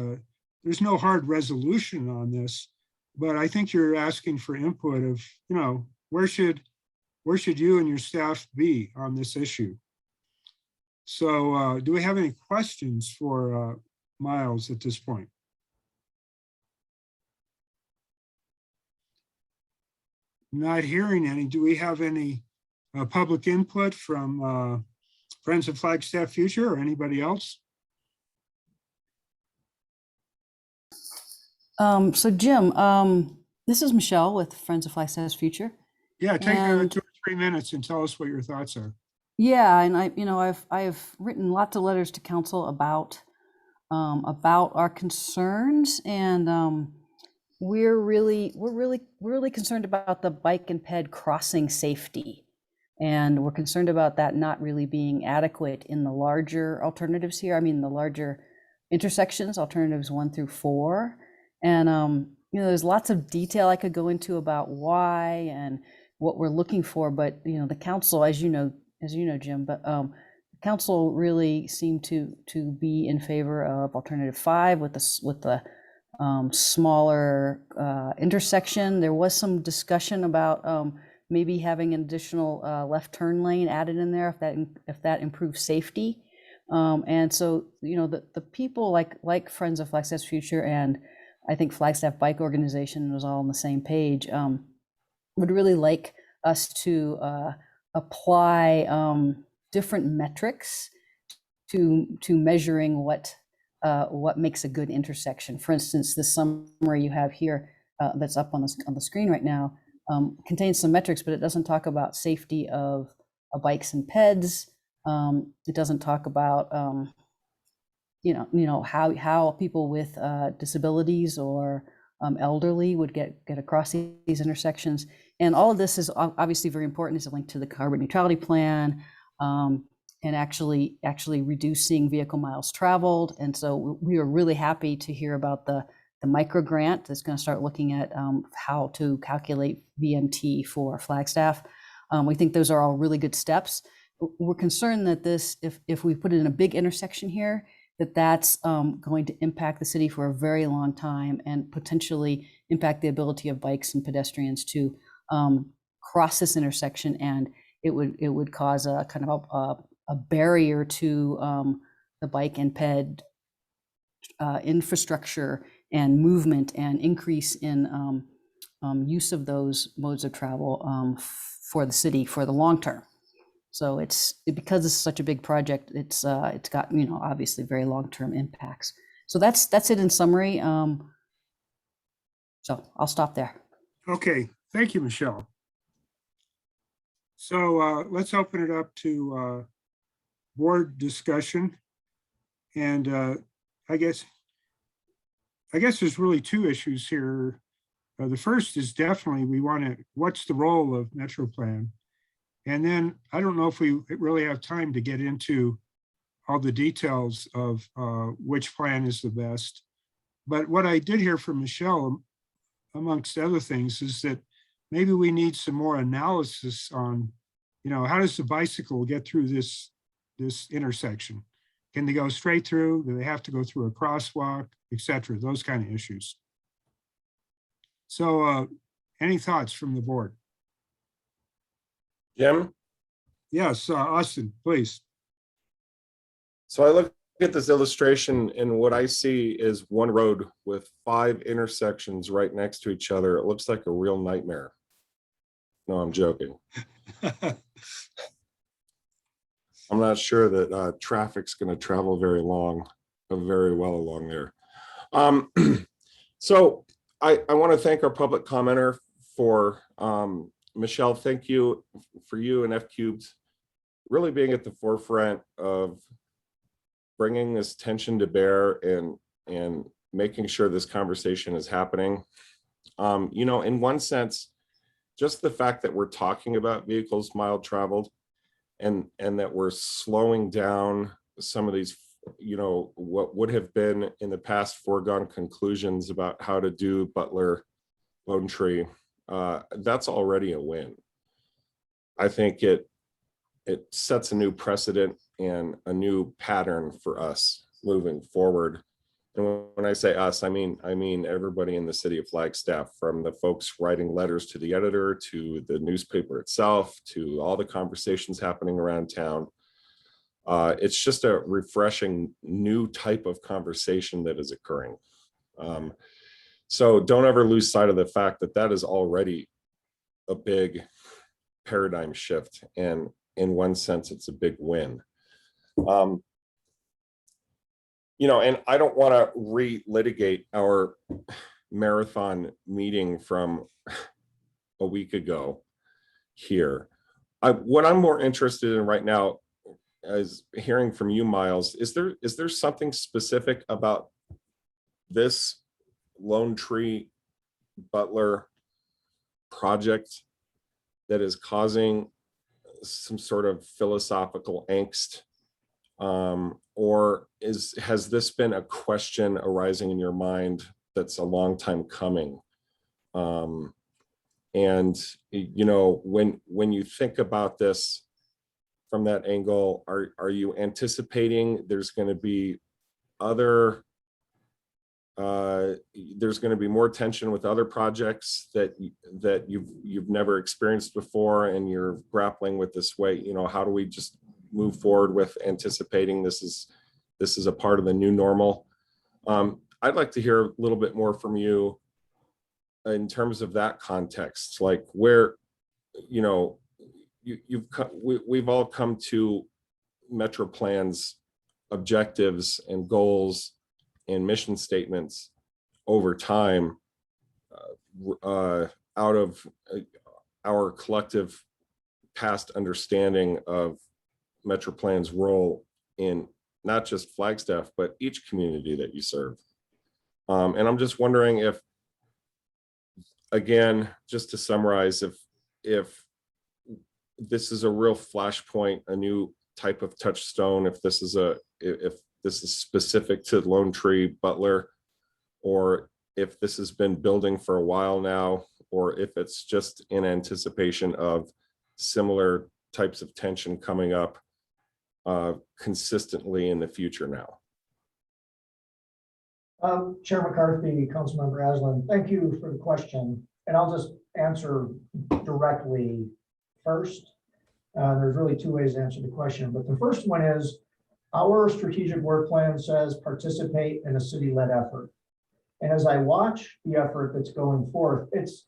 there's no hard resolution on this, but I think you're asking for input of, you know, where should you and your staff be on this issue? So do we have any questions for Miles at this point? Not hearing any. Do we have any public input from Friends of Flagstaff Future or anybody else? So Jim, this is Michelle with Friends of Flagstaff Future. Yeah, take 2 And- or 3 minutes and tell us what your thoughts are. Yeah, and I've written lots of letters to council about our concerns, and we're really concerned about the bike and ped crossing safety, and we're concerned about that not really being adequate in the larger alternatives here. I mean, the larger intersections, alternatives 1 through 4, and there's lots of detail I could go into about why and what we're looking for, but the council, as you know, Jim, but the council really seemed to be in favor of alternative 5 with the smaller intersection. There was some discussion about maybe having an additional left turn lane added in there if that improves safety. And so the people like Friends of Flagstaff Future and I think Flagstaff Bike Organization was all on the same page. Would really like us to apply different metrics to measuring what makes a good intersection. For instance, the summary you have here that's up on the screen right now contains some metrics, but it doesn't talk about safety of bikes and peds. It doesn't talk about how people with disabilities or elderly would get across these intersections. And all of this is obviously very important. It's a link to the carbon neutrality plan, and actually reducing vehicle miles traveled. And so we were really happy to hear about the micro grant that's going to start looking at how to calculate VMT for Flagstaff. We think those are all really good steps. We're concerned that this, if we put it in a big intersection here, that's going to impact the city for a very long time and potentially impact the ability of bikes and pedestrians to cross this intersection, and it would cause a kind of a barrier to the bike and ped infrastructure and movement and increase in use of those modes of travel for the city for the long term. So because it's such a big project, it's got obviously very long-term impacts. So that's it in summary. So I'll stop there. Okay, thank you, Michelle. So let's open it up to board discussion. And I guess there's really two issues here. The first is definitely what's the role of MetroPlan? And then I don't know if we really have time to get into all the details of which plan is the best. But what I did hear from Michelle, amongst other things, is that maybe we need some more analysis on, how does the bicycle get through this intersection? Can they go straight through? Do they have to go through a crosswalk, et cetera? Those kind of issues. So any thoughts from the board? Jim? Yes, Austin, please. So I look at this illustration and what I see is one road with 5 intersections right next to each other. It looks like a real nightmare. No, I'm joking. I'm not sure that traffic's going to travel very well along there. So I want to thank our public commenter for Michelle. Thank you for you and F-Cubed really being at the forefront of bringing this tension to bear and making sure this conversation is happening. In one sense, just the fact that we're talking about vehicles mile traveled and that we're slowing down some of these, what would have been in the past foregone conclusions about how to do Butler, Lone Tree, that's already a win. I think it sets a new precedent and a new pattern for us moving forward. And when I say us, I mean everybody in the city of Flagstaff, from the folks writing letters to the editor, to the newspaper itself, to all the conversations happening around town. It's just a refreshing new type of conversation that is occurring. So don't ever lose sight of the fact that that is already a big paradigm shift. And in one sense, it's a big win. And I don't want to relitigate our marathon meeting from a week ago here. What I'm more interested in right now is hearing from you, Miles. Is there something specific about this Lone Tree Butler project that is causing some sort of philosophical angst? Or has this been a question arising in your mind that's a long time coming? And when you think about this from that angle, are you anticipating there's going to be more tension with other projects that you've never experienced before, and you're grappling with this way? How do we just move forward with anticipating this is a part of the new normal? I'd like to hear a little bit more from you in terms of that context, like where we've all come to MetroPlan's objectives and goals and mission statements over time out of our collective past understanding of MetroPlan's role in not just Flagstaff, but each community that you serve. And I'm just wondering if, again, just to summarize, if this is a real flashpoint, a new type of touchstone, if this is specific to Lone Tree Butler, or if this has been building for a while now, or if it's just in anticipation of similar types of tension coming up consistently in the future now. Chair McCarthy, Councilmember Aslan, thank you for the question. And I'll just answer directly first. There's really two ways to answer the question, but the first one is our strategic work plan says participate in a city-led effort. And as I watch the effort that's going forth, it's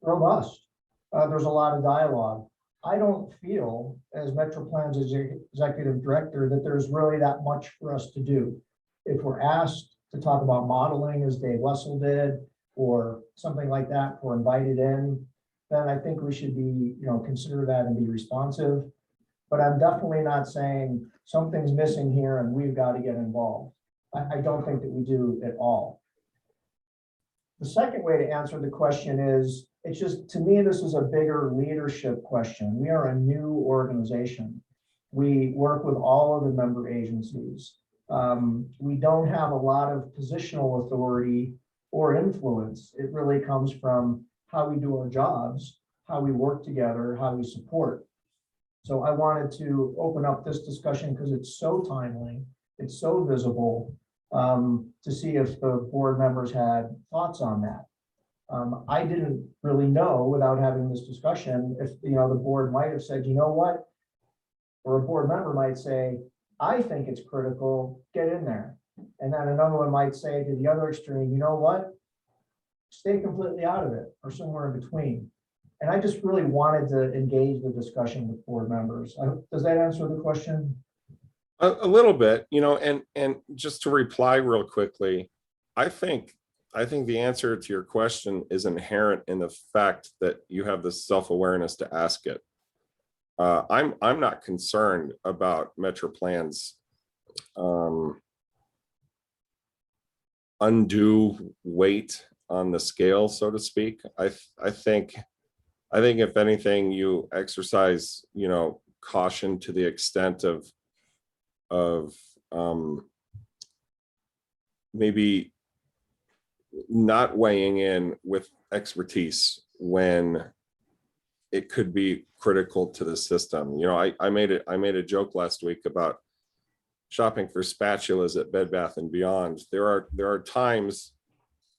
robust. There's a lot of dialogue. I don't feel, as MetroPlan's executive director, that there's really that much for us to do. If we're asked to talk about modeling, as Dave Wessel did, or something like that, or invited in, then I think we should be, consider that and be responsive. But I'm definitely not saying something's missing here and we've got to get involved. I don't think that we do at all. The second way to answer the question is, it's just, to me, this is a bigger leadership question. We are a new organization. We work with all of the member agencies. We don't have a lot of positional authority or influence. It really comes from how we do our jobs, how we work together, how we support. So I wanted to open up this discussion because it's so timely, it's so visible, to see if the board members had thoughts on that. I didn't really know, without having this discussion, if the board might have said, you know what, or a board member might say, I think it's critical, get in there. And then another one might say to the other extreme, you know what, stay completely out of it, or somewhere in between. And I just really wanted to engage the discussion with board members. Does that answer the question? A little bit, and just to reply real quickly, I think the answer to your question is inherent in the fact that you have the self-awareness to ask it. I'm not concerned about MetroPlan's undue weight on the scale, so to speak. I think if anything, you exercise, caution to the extent of maybe not weighing in with expertise when it could be critical to the system. I made a joke last week about shopping for spatulas at Bed Bath & Beyond. There are times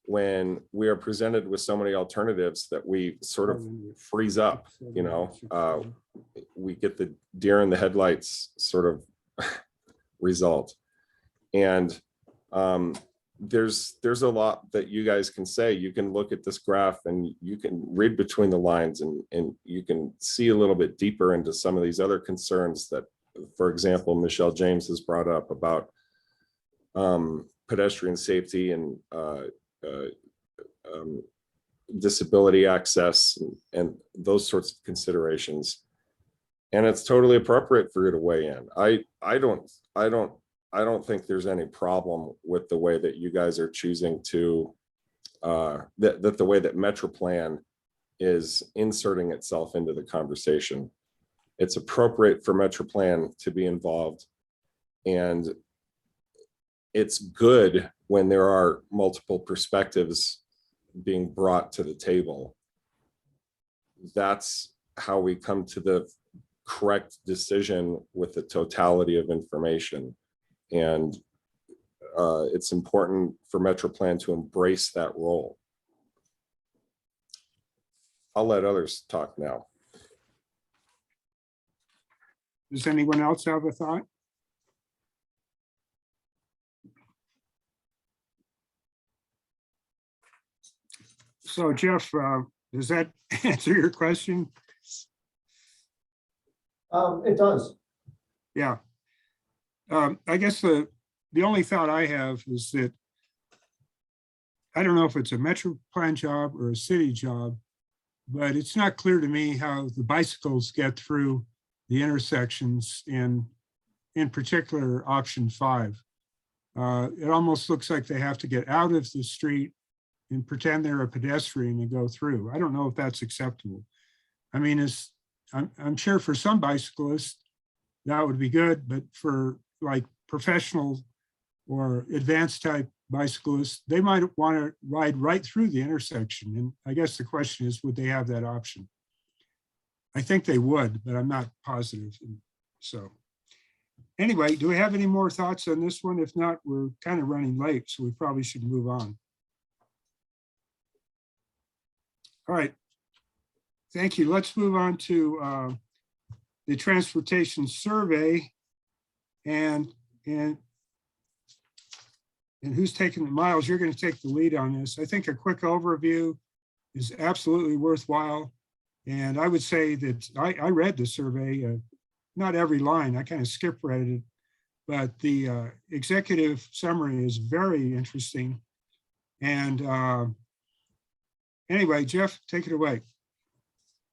when we are presented with so many alternatives that we sort of freeze up. We get the deer in the headlights sort of result. And there's a lot that you guys can say. You can look at this graph and you can read between the lines, and you can see a little bit deeper into some of these other concerns that, for example, Michelle James has brought up about pedestrian safety and disability access and those sorts of considerations. And it's totally appropriate for you to weigh in. I don't think there's any problem with the way that you guys are choosing to that the way that MetroPlan is inserting itself into the conversation. It's appropriate for MetroPlan to be involved, and it's good when there are multiple perspectives being brought to the table. That's how we come to the correct decision with the totality of information. And it's important for MetroPlan to embrace that role. I'll let others talk now. Does anyone else have a thought? So Jeff, does that answer your question? It does. Yeah. I guess the only thought I have is that I don't know if it's a MetroPlan job or a city job, but it's not clear to me how the bicycles get through the intersections and in particular, option 5. It almost looks like they have to get out of the street and pretend they're a pedestrian and go through. I don't know if that's acceptable. I mean, I'm sure for some bicyclists, that would be good, but for like professional or advanced type bicyclists, they might want to ride right through the intersection. And I guess the question is, would they have that option? I think they would, but I'm not positive. So anyway, do we have any more thoughts on this one? If not, we're kind of running late, so we probably should move on. All right. Thank you. Let's move on to the transportation survey. And who's taking the Miles? You're going to take the lead on this. I think a quick overview is absolutely worthwhile. And I would say that I read the survey, not every line, I kind of skip read it, but the executive summary is very interesting. And anyway, Jeff, take it away.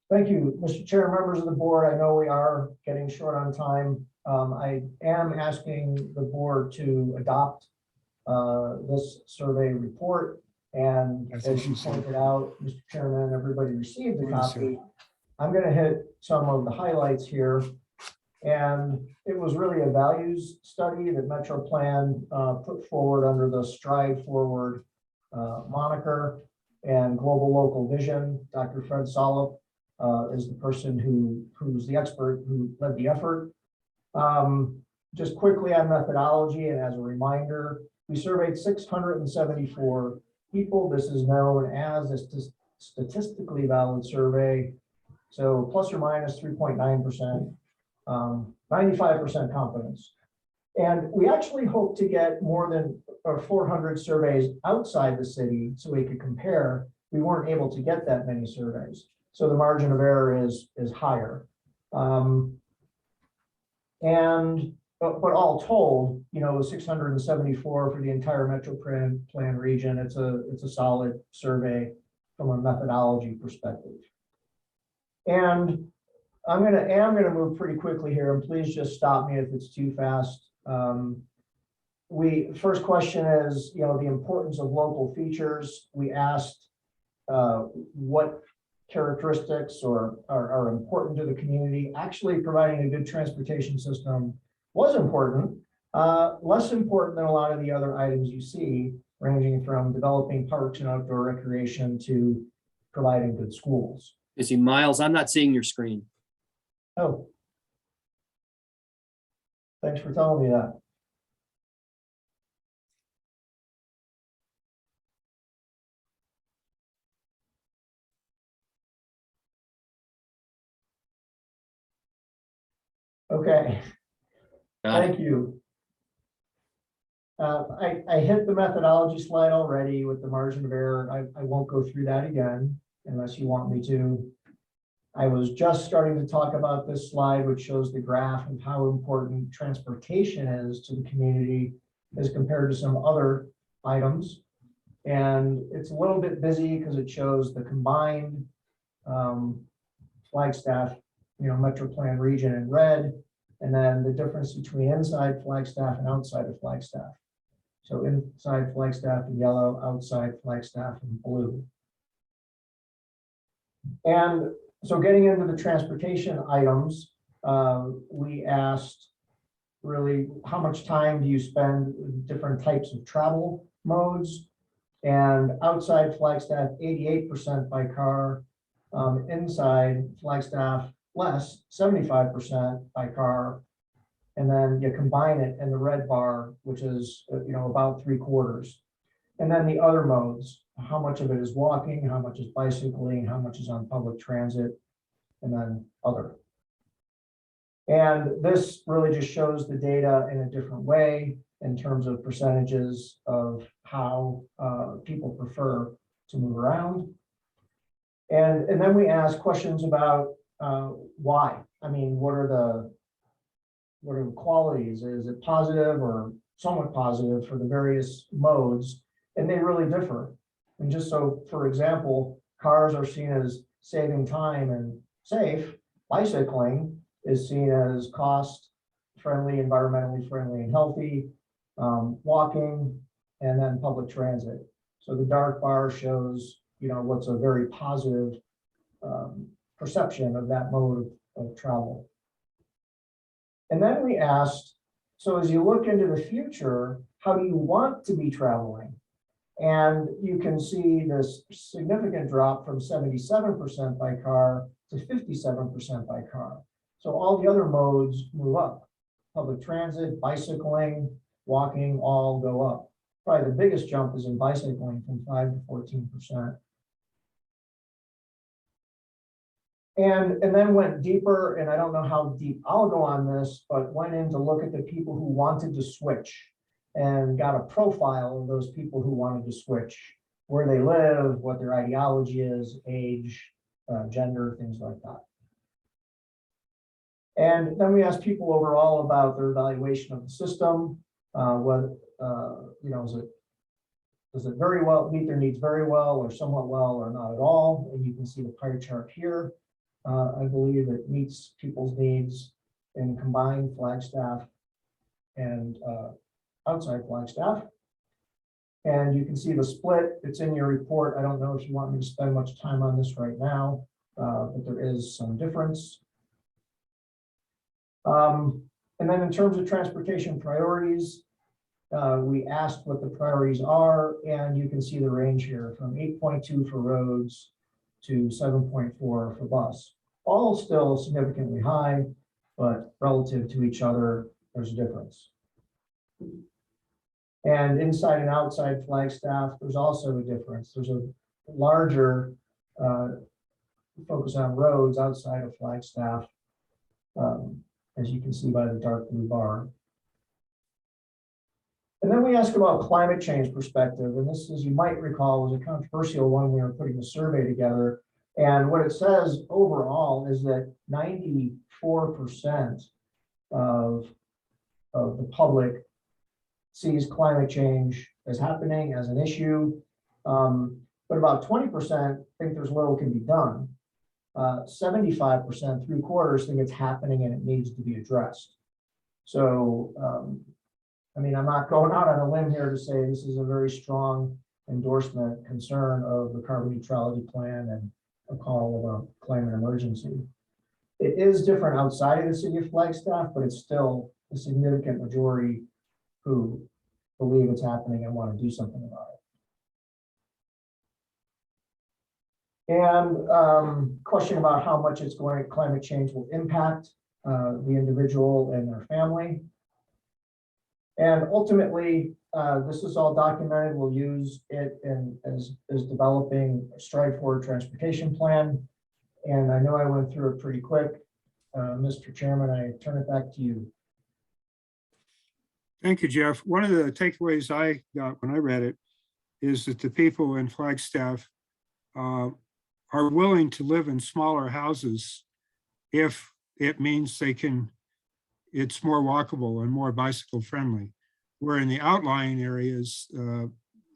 Thank you, Mr. Chair, members of the board. I know we are getting short on time. I am asking the board to adopt this survey report. And as you pointed out, Mr. Chairman, everybody received a copy. I'm going to hit some of the highlights here. And it was really a values study that Metro Plan put forward under the Stride Forward moniker and Global Local Vision. Dr. Fred Solip is the person who's the expert who led the effort. Just quickly on methodology and as a reminder, we surveyed 674 people. This is known as a statistically valid survey. So plus or minus 3.9%, 95% confidence. And we actually hope to get more than 400 surveys outside the city so we could compare. We weren't able to get that many surveys. So the margin of error is higher. But all told, 674 for the entire Metro Plan region. It's a solid survey from a methodology perspective. And I'm gonna move pretty quickly here, and please just stop me if it's too fast. First question is, the importance of local features. We asked what characteristics are important to the community. Actually, providing a good transportation system was important, less important than a lot of the other items you see, ranging from developing parks and outdoor recreation to providing good schools. You see, Miles, I'm not seeing your screen. Oh. Thanks for telling me that. Okay. Thank you. I hit the methodology slide already with the margin of error. I won't go through that again unless you want me to. I was just starting to talk about this slide, which shows the graph of how important transportation is to the community as compared to some other items. And it's a little bit busy because it shows the combined Flagstaff, Metro Plan region in red, and then the difference between inside Flagstaff and outside of Flagstaff. So inside Flagstaff in yellow, outside Flagstaff in blue. And so getting into the transportation items, we asked really how much time do you spend with different types of travel modes? And outside Flagstaff, 88% by car, inside Flagstaff, less, 75% by car. And then you combine it in the red bar, which is about 3/4. And then the other modes, how much of it is walking, how much is bicycling, how much is on public transit, and then other. And this really just shows the data in a different way in terms of percentages of how people prefer to move around. And then we ask questions about why. I mean, what are the qualities? Is it positive or somewhat positive for the various modes? And they really differ. And just so, for example, cars are seen as saving time and safe. Bicycling is seen as cost, friendly, environmentally friendly and healthy, walking, and then public transit. So the dark bar shows, what's a very positive perception of that mode of travel. And then we asked, so as you look into the future, how do you want to be traveling? And you can see this significant drop from 77% by car to 57% by car. So all the other modes move up. Public transit, bicycling, walking, all go up. Probably the biggest jump is in bicycling from 5 to 14%. And then went deeper, and I don't know how deep I'll go on this, but went in to look at the people who wanted to switch and got a profile of those people who wanted to switch, where they live, what their ideology is, age, gender, things like that. And then we asked people overall about their evaluation of the system. Does it very well meet their needs very well, or somewhat well, or not at all? And you can see the pie chart here. I believe it meets people's needs in combined Flagstaff and outside Flagstaff. And you can see the split. It's in your report. I don't know if you want me to spend much time on this right now, but there is some difference. And then in terms of transportation priorities, we asked what the priorities are, and you can see the range here from 8.2 for roads to 7.4 for bus. All still significantly high, but relative to each other, there's a difference. And inside and outside Flagstaff, there's also a difference. There's a larger focus on roads outside of Flagstaff, as you can see by the dark blue bar. And then we asked about climate change perspective. And this, as you might recall, was a controversial one when we were putting the survey together. And what it says overall is that 94% of the public sees climate change as happening, as an issue. But about 20% think there's little can be done. 75%, 3/4, think it's happening and it needs to be addressed. So, I mean, I'm not going out on a limb here to say this is a very strong endorsement, concern of the carbon neutrality plan and a call of a climate emergency. It is different outside of the city of Flagstaff, but it's still a significant majority who believe it's happening and want to do something about it. And question about how much climate change will impact the individual and their family. And ultimately, this is all documented. We'll use it as developing a Stride Forward transportation plan. And I know I went through it pretty quick. Mr. Chairman, I turn it back to you. Thank you, Jeff. One of the takeaways I got when I read it is that the people in Flagstaff are willing to live in smaller houses if it means it's more walkable and more bicycle friendly. Where in the outlying areas,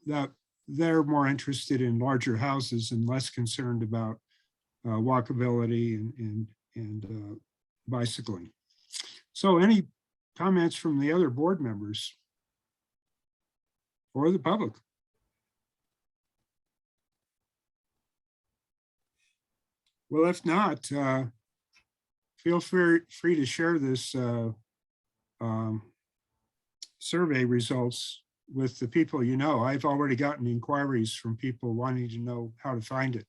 that they're more interested in larger houses and less concerned about walkability and bicycling. So any comments from the other board members or the public? Well, if not, feel free to share this survey results with the people you know. I've already gotten inquiries from people wanting to know how to find it.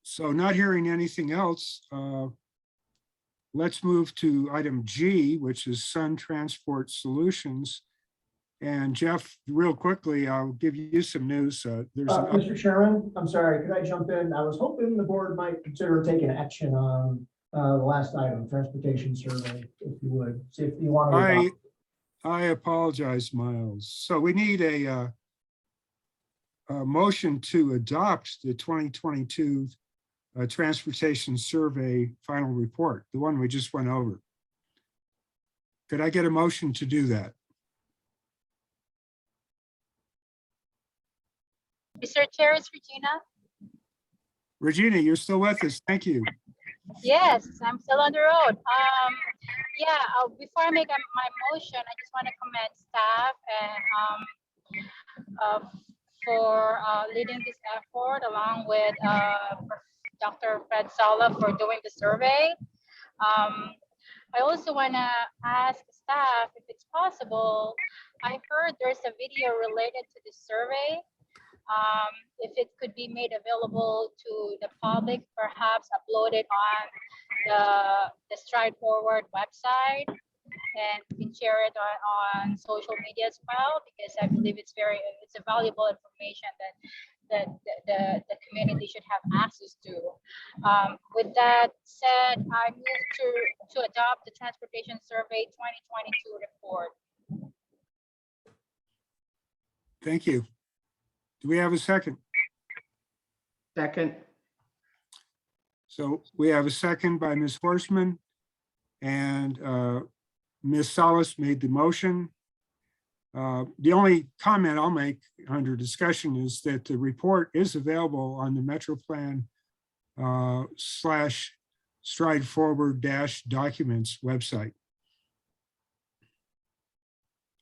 So not hearing anything else, let's move to item G, which is Sun Transport Solutions. And Jeff, real quickly, I'll give you some news. Mr. Chairman, I'm sorry, could I jump in? I was hoping the board might consider taking action on the last item, transportation survey, if you would. See if you want to. I apologize, Miles. So we need a motion to adopt the 2022 transportation survey final report, the one we just went over. Could I get a motion to do that? Mr. Chair, it's Regina. Regina, you're still with us. Thank you. Yes, I'm still on the road. Yeah, before I make my motion, I just want to commend staff and for leading this effort along with Dr. Fred Sala for doing the survey. I also want to ask staff if it's possible. I heard there's a video related to the survey. If it could be made available to the public, perhaps uploaded on the Stride Forward website, and we can share it on social media as well, because I believe it's a valuable information that the community should have access to. With that said, I move to adopt the Transportation Survey 2022 report. Thank you. Do we have a second? Second. So we have a second by Ms. Horstman, and Ms. Salas made the motion. The only comment I'll make under discussion is that the report is available on the MetroPlan / Stride Forward - documents website.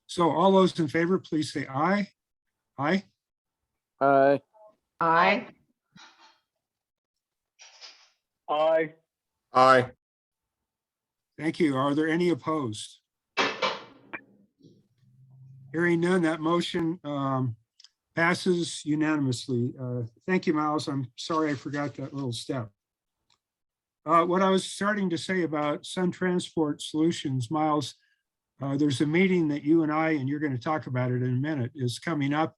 So all those in favor, please say aye. Aye. Aye. Aye. Aye. Aye. Thank you. Are there any opposed? Hearing none, that motion passes unanimously. Thank you, Miles. I'm sorry I forgot that little step. What I was starting to say about Sun Transport Solutions, Miles, there's a meeting that you and you're going to talk about it in a minute, is coming up.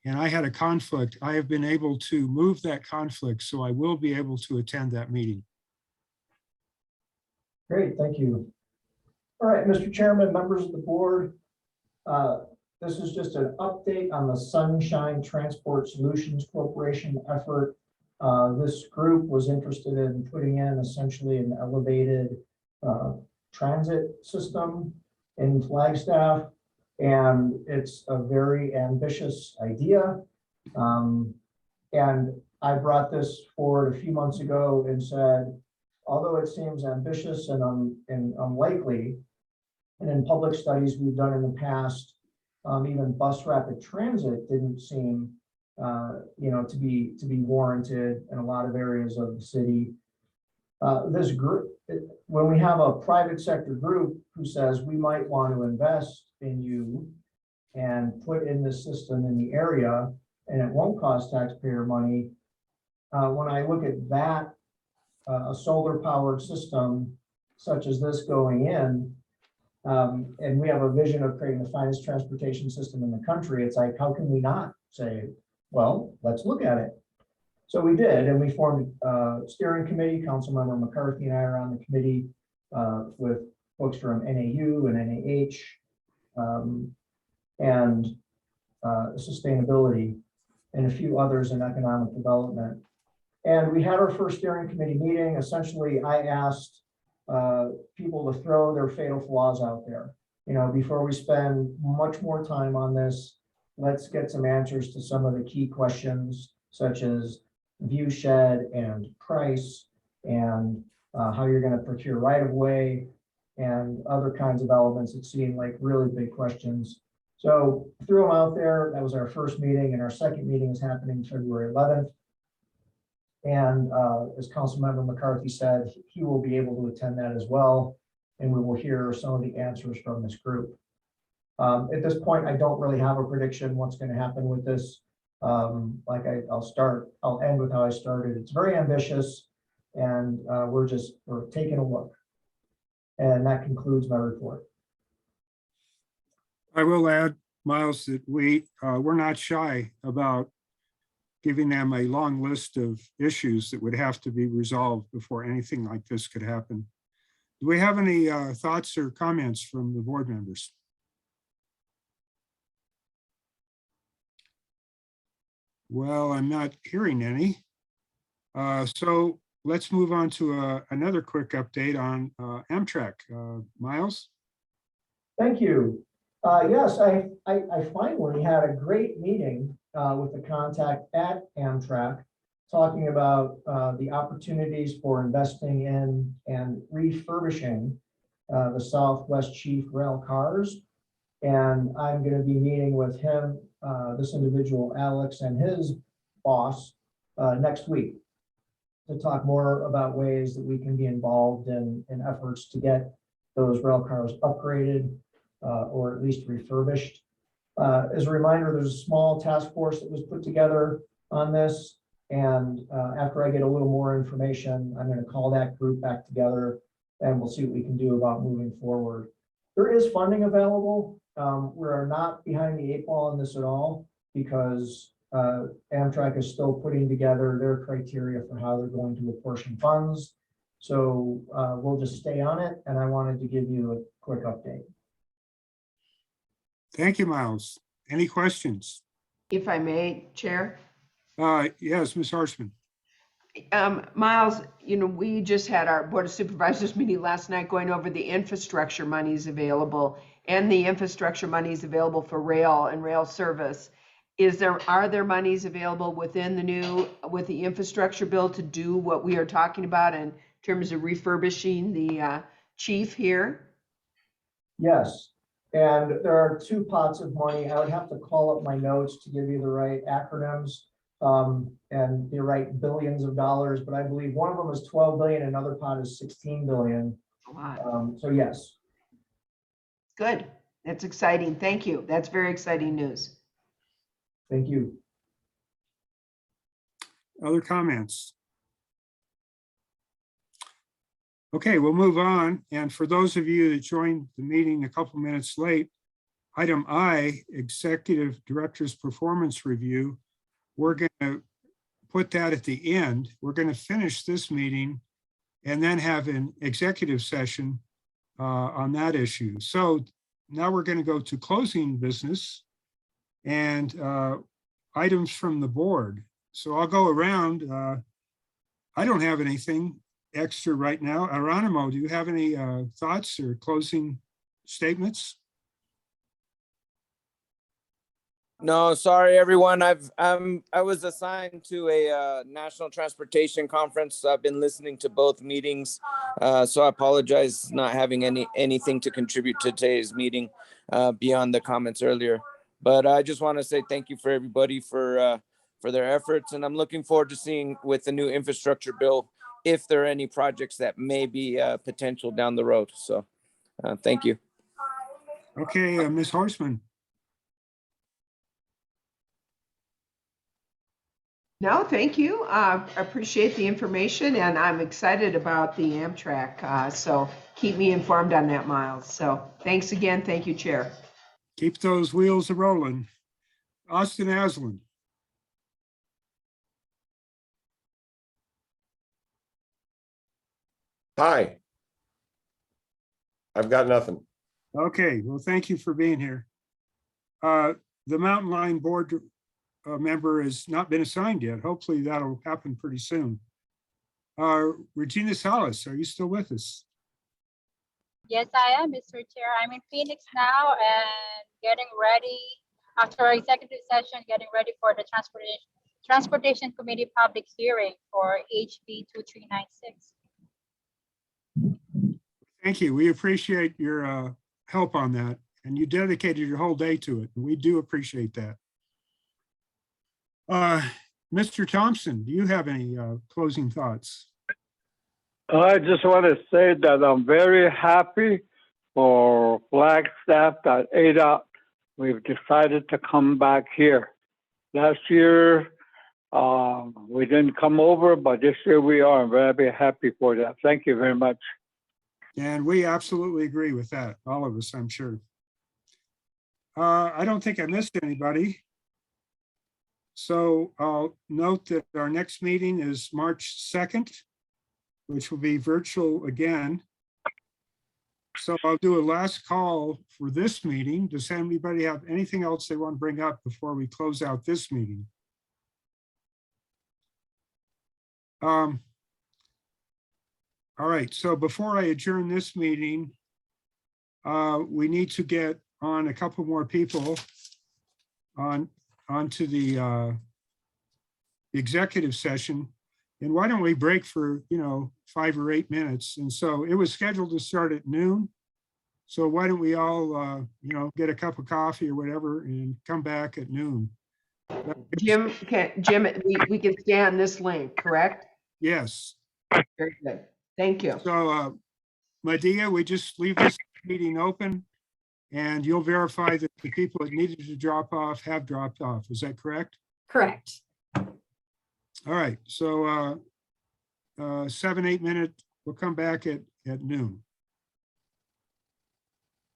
And I had a conflict. I have been able to move that conflict, so I will be able to attend that meeting. Great, thank you. All right, Mr. Chairman, members of the board, this is just an update on the Sunshine Transport Solutions Corporation effort. This group was interested in putting in essentially an elevated transit system in Flagstaff, and it's a very ambitious idea. And I brought this forward a few months ago and said, although it seems ambitious and unlikely, and in public studies we've done in the past, even bus rapid transit didn't seem, to be warranted in a lot of areas of the city. This group, when we have a private sector group who says we might want to invest in you and put in this system in the area, and it won't cost taxpayer money. When I look at that, a solar powered system such as this going in, and we have a vision of creating the finest transportation system in the country, it's like, how can we not say, well, let's look at it. So we did, and we formed a steering committee. Councilmember McCarthy and I are on the committee with folks from NAU and NAH and sustainability and a few others in economic development. And we had our first steering committee meeting. Essentially, I asked people to throw their fatal flaws out there. Before we spend much more time on this, let's get some answers to some of the key questions, such as view shed and price, and how you're going to procure right of way, and other kinds of elements that seem like really big questions. So threw them out there. That was our first meeting, and our second meeting is happening February 11th. And as Councilmember McCarthy said, he will be able to attend that as well, and we will hear some of the answers from this group. At this point, I don't really have a prediction what's going to happen with this. I'll end with how I started. It's very ambitious, and we're taking a look. And that concludes my report. I will add, Miles, that we're not shy about giving them a long list of issues that would have to be resolved before anything like this could happen. Do we have any thoughts or comments from the board members? Well, I'm not hearing any. So let's move on to another quick update on Amtrak. Miles? Thank you. Yes, I finally had a great meeting with the contact at Amtrak, talking about the opportunities for investing in and refurbishing the Southwest Chief Rail Cars. And I'm going to be meeting with him, this individual, Alex, and his boss next week to talk more about ways that we can be involved in efforts to get those rail cars upgraded or at least refurbished. As a reminder, there's a small task force that was put together on this. And after I get a little more information, I'm going to call that group back together and we'll see what we can do about moving forward. There is funding available. We are not behind the 8 ball on this at all because Amtrak is still putting together their criteria for how they're going to apportion funds. So we'll just stay on it. And I wanted to give you a quick update. Thank you, Miles. Any questions? If I may, Chair. Yes, Ms. Horstman. Miles, we just had our Board of Supervisors meeting last night going over the infrastructure monies available and the infrastructure monies available for rail and rail service. Are there monies available within with the infrastructure bill to do what we are talking about in terms of refurbishing the chief here? Yes. And there are 2 pots of money. I would have to call up my notes to give you the right acronyms. And you're right, billions of dollars, but I believe one of them is 12 billion, another pot is 16 billion. A lot. So yes. Good. That's exciting. Thank you. That's very exciting news. Thank you. Other comments? Okay, we'll move on. And for those of you that joined the meeting a couple minutes late, item I, Executive Director's Performance Review, we're going to put that at the end. We're going to finish this meeting and then have an executive session on that issue. So now we're going to go to closing business and items from the board. So I'll go around. I don't have anything extra right now. Aranimo, do you have any thoughts or closing statements? No, sorry, everyone. I was assigned to a national transportation conference. I've been listening to both meetings, so I apologize not having anything to contribute to today's meeting beyond the comments earlier. But I just want to say thank you for everybody for their efforts, and I'm looking forward to seeing with the new infrastructure bill if there are any projects that may be potential down the road. So, thank you. Okay, Ms. Horstman. No, thank you. I appreciate the information and I'm excited about the Amtrak. So keep me informed on that, Miles. So thanks again. Thank you, Chair. Keep those wheels a-rolling. Austin Aslan. Hi. I've got nothing. Okay, well, thank you for being here. The Mountain Line Board member has not been assigned yet. Hopefully that'll happen pretty soon. Regina Salas, are you still with us? Yes, I am, Mr. Chair. I'm in Phoenix now and getting ready after our executive session, getting ready for the Transportation Committee public hearing for HB 2396. Thank you. We appreciate your help on that. And you dedicated your whole day to it. And we do appreciate that. Mr. Thompson, do you have any closing thoughts? I just want to say that I'm very happy for Flagstaff that ADOT, we've decided to come back here. Last year, we didn't come over, but this year we are. I'm very happy for that. Thank you very much. And we absolutely agree with that, all of us, I'm sure. I don't think I missed anybody. So I'll note that our next meeting is March 2nd, which will be virtual again. So I'll do a last call for this meeting. Does anybody have anything else they want to bring up before we close out this meeting? All right, so before I adjourn this meeting, we need to get on a couple more people onto the executive session. And why don't we break for, 5 or 8 minutes? And so it was scheduled to start at noon. So why don't we all, get a cup of coffee or whatever and come back at noon? Jim, we can stay on this link, correct? Yes. Very good. Thank you. So, Medea, we just leave this meeting open and you'll verify that the people that needed to drop off have dropped off. Is that correct? Correct. All right. So 7-8 minutes, we'll come back at noon.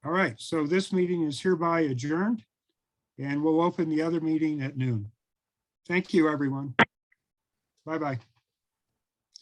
All right. So this meeting is hereby adjourned and we'll open the other meeting at noon. Thank you, everyone. Bye-bye.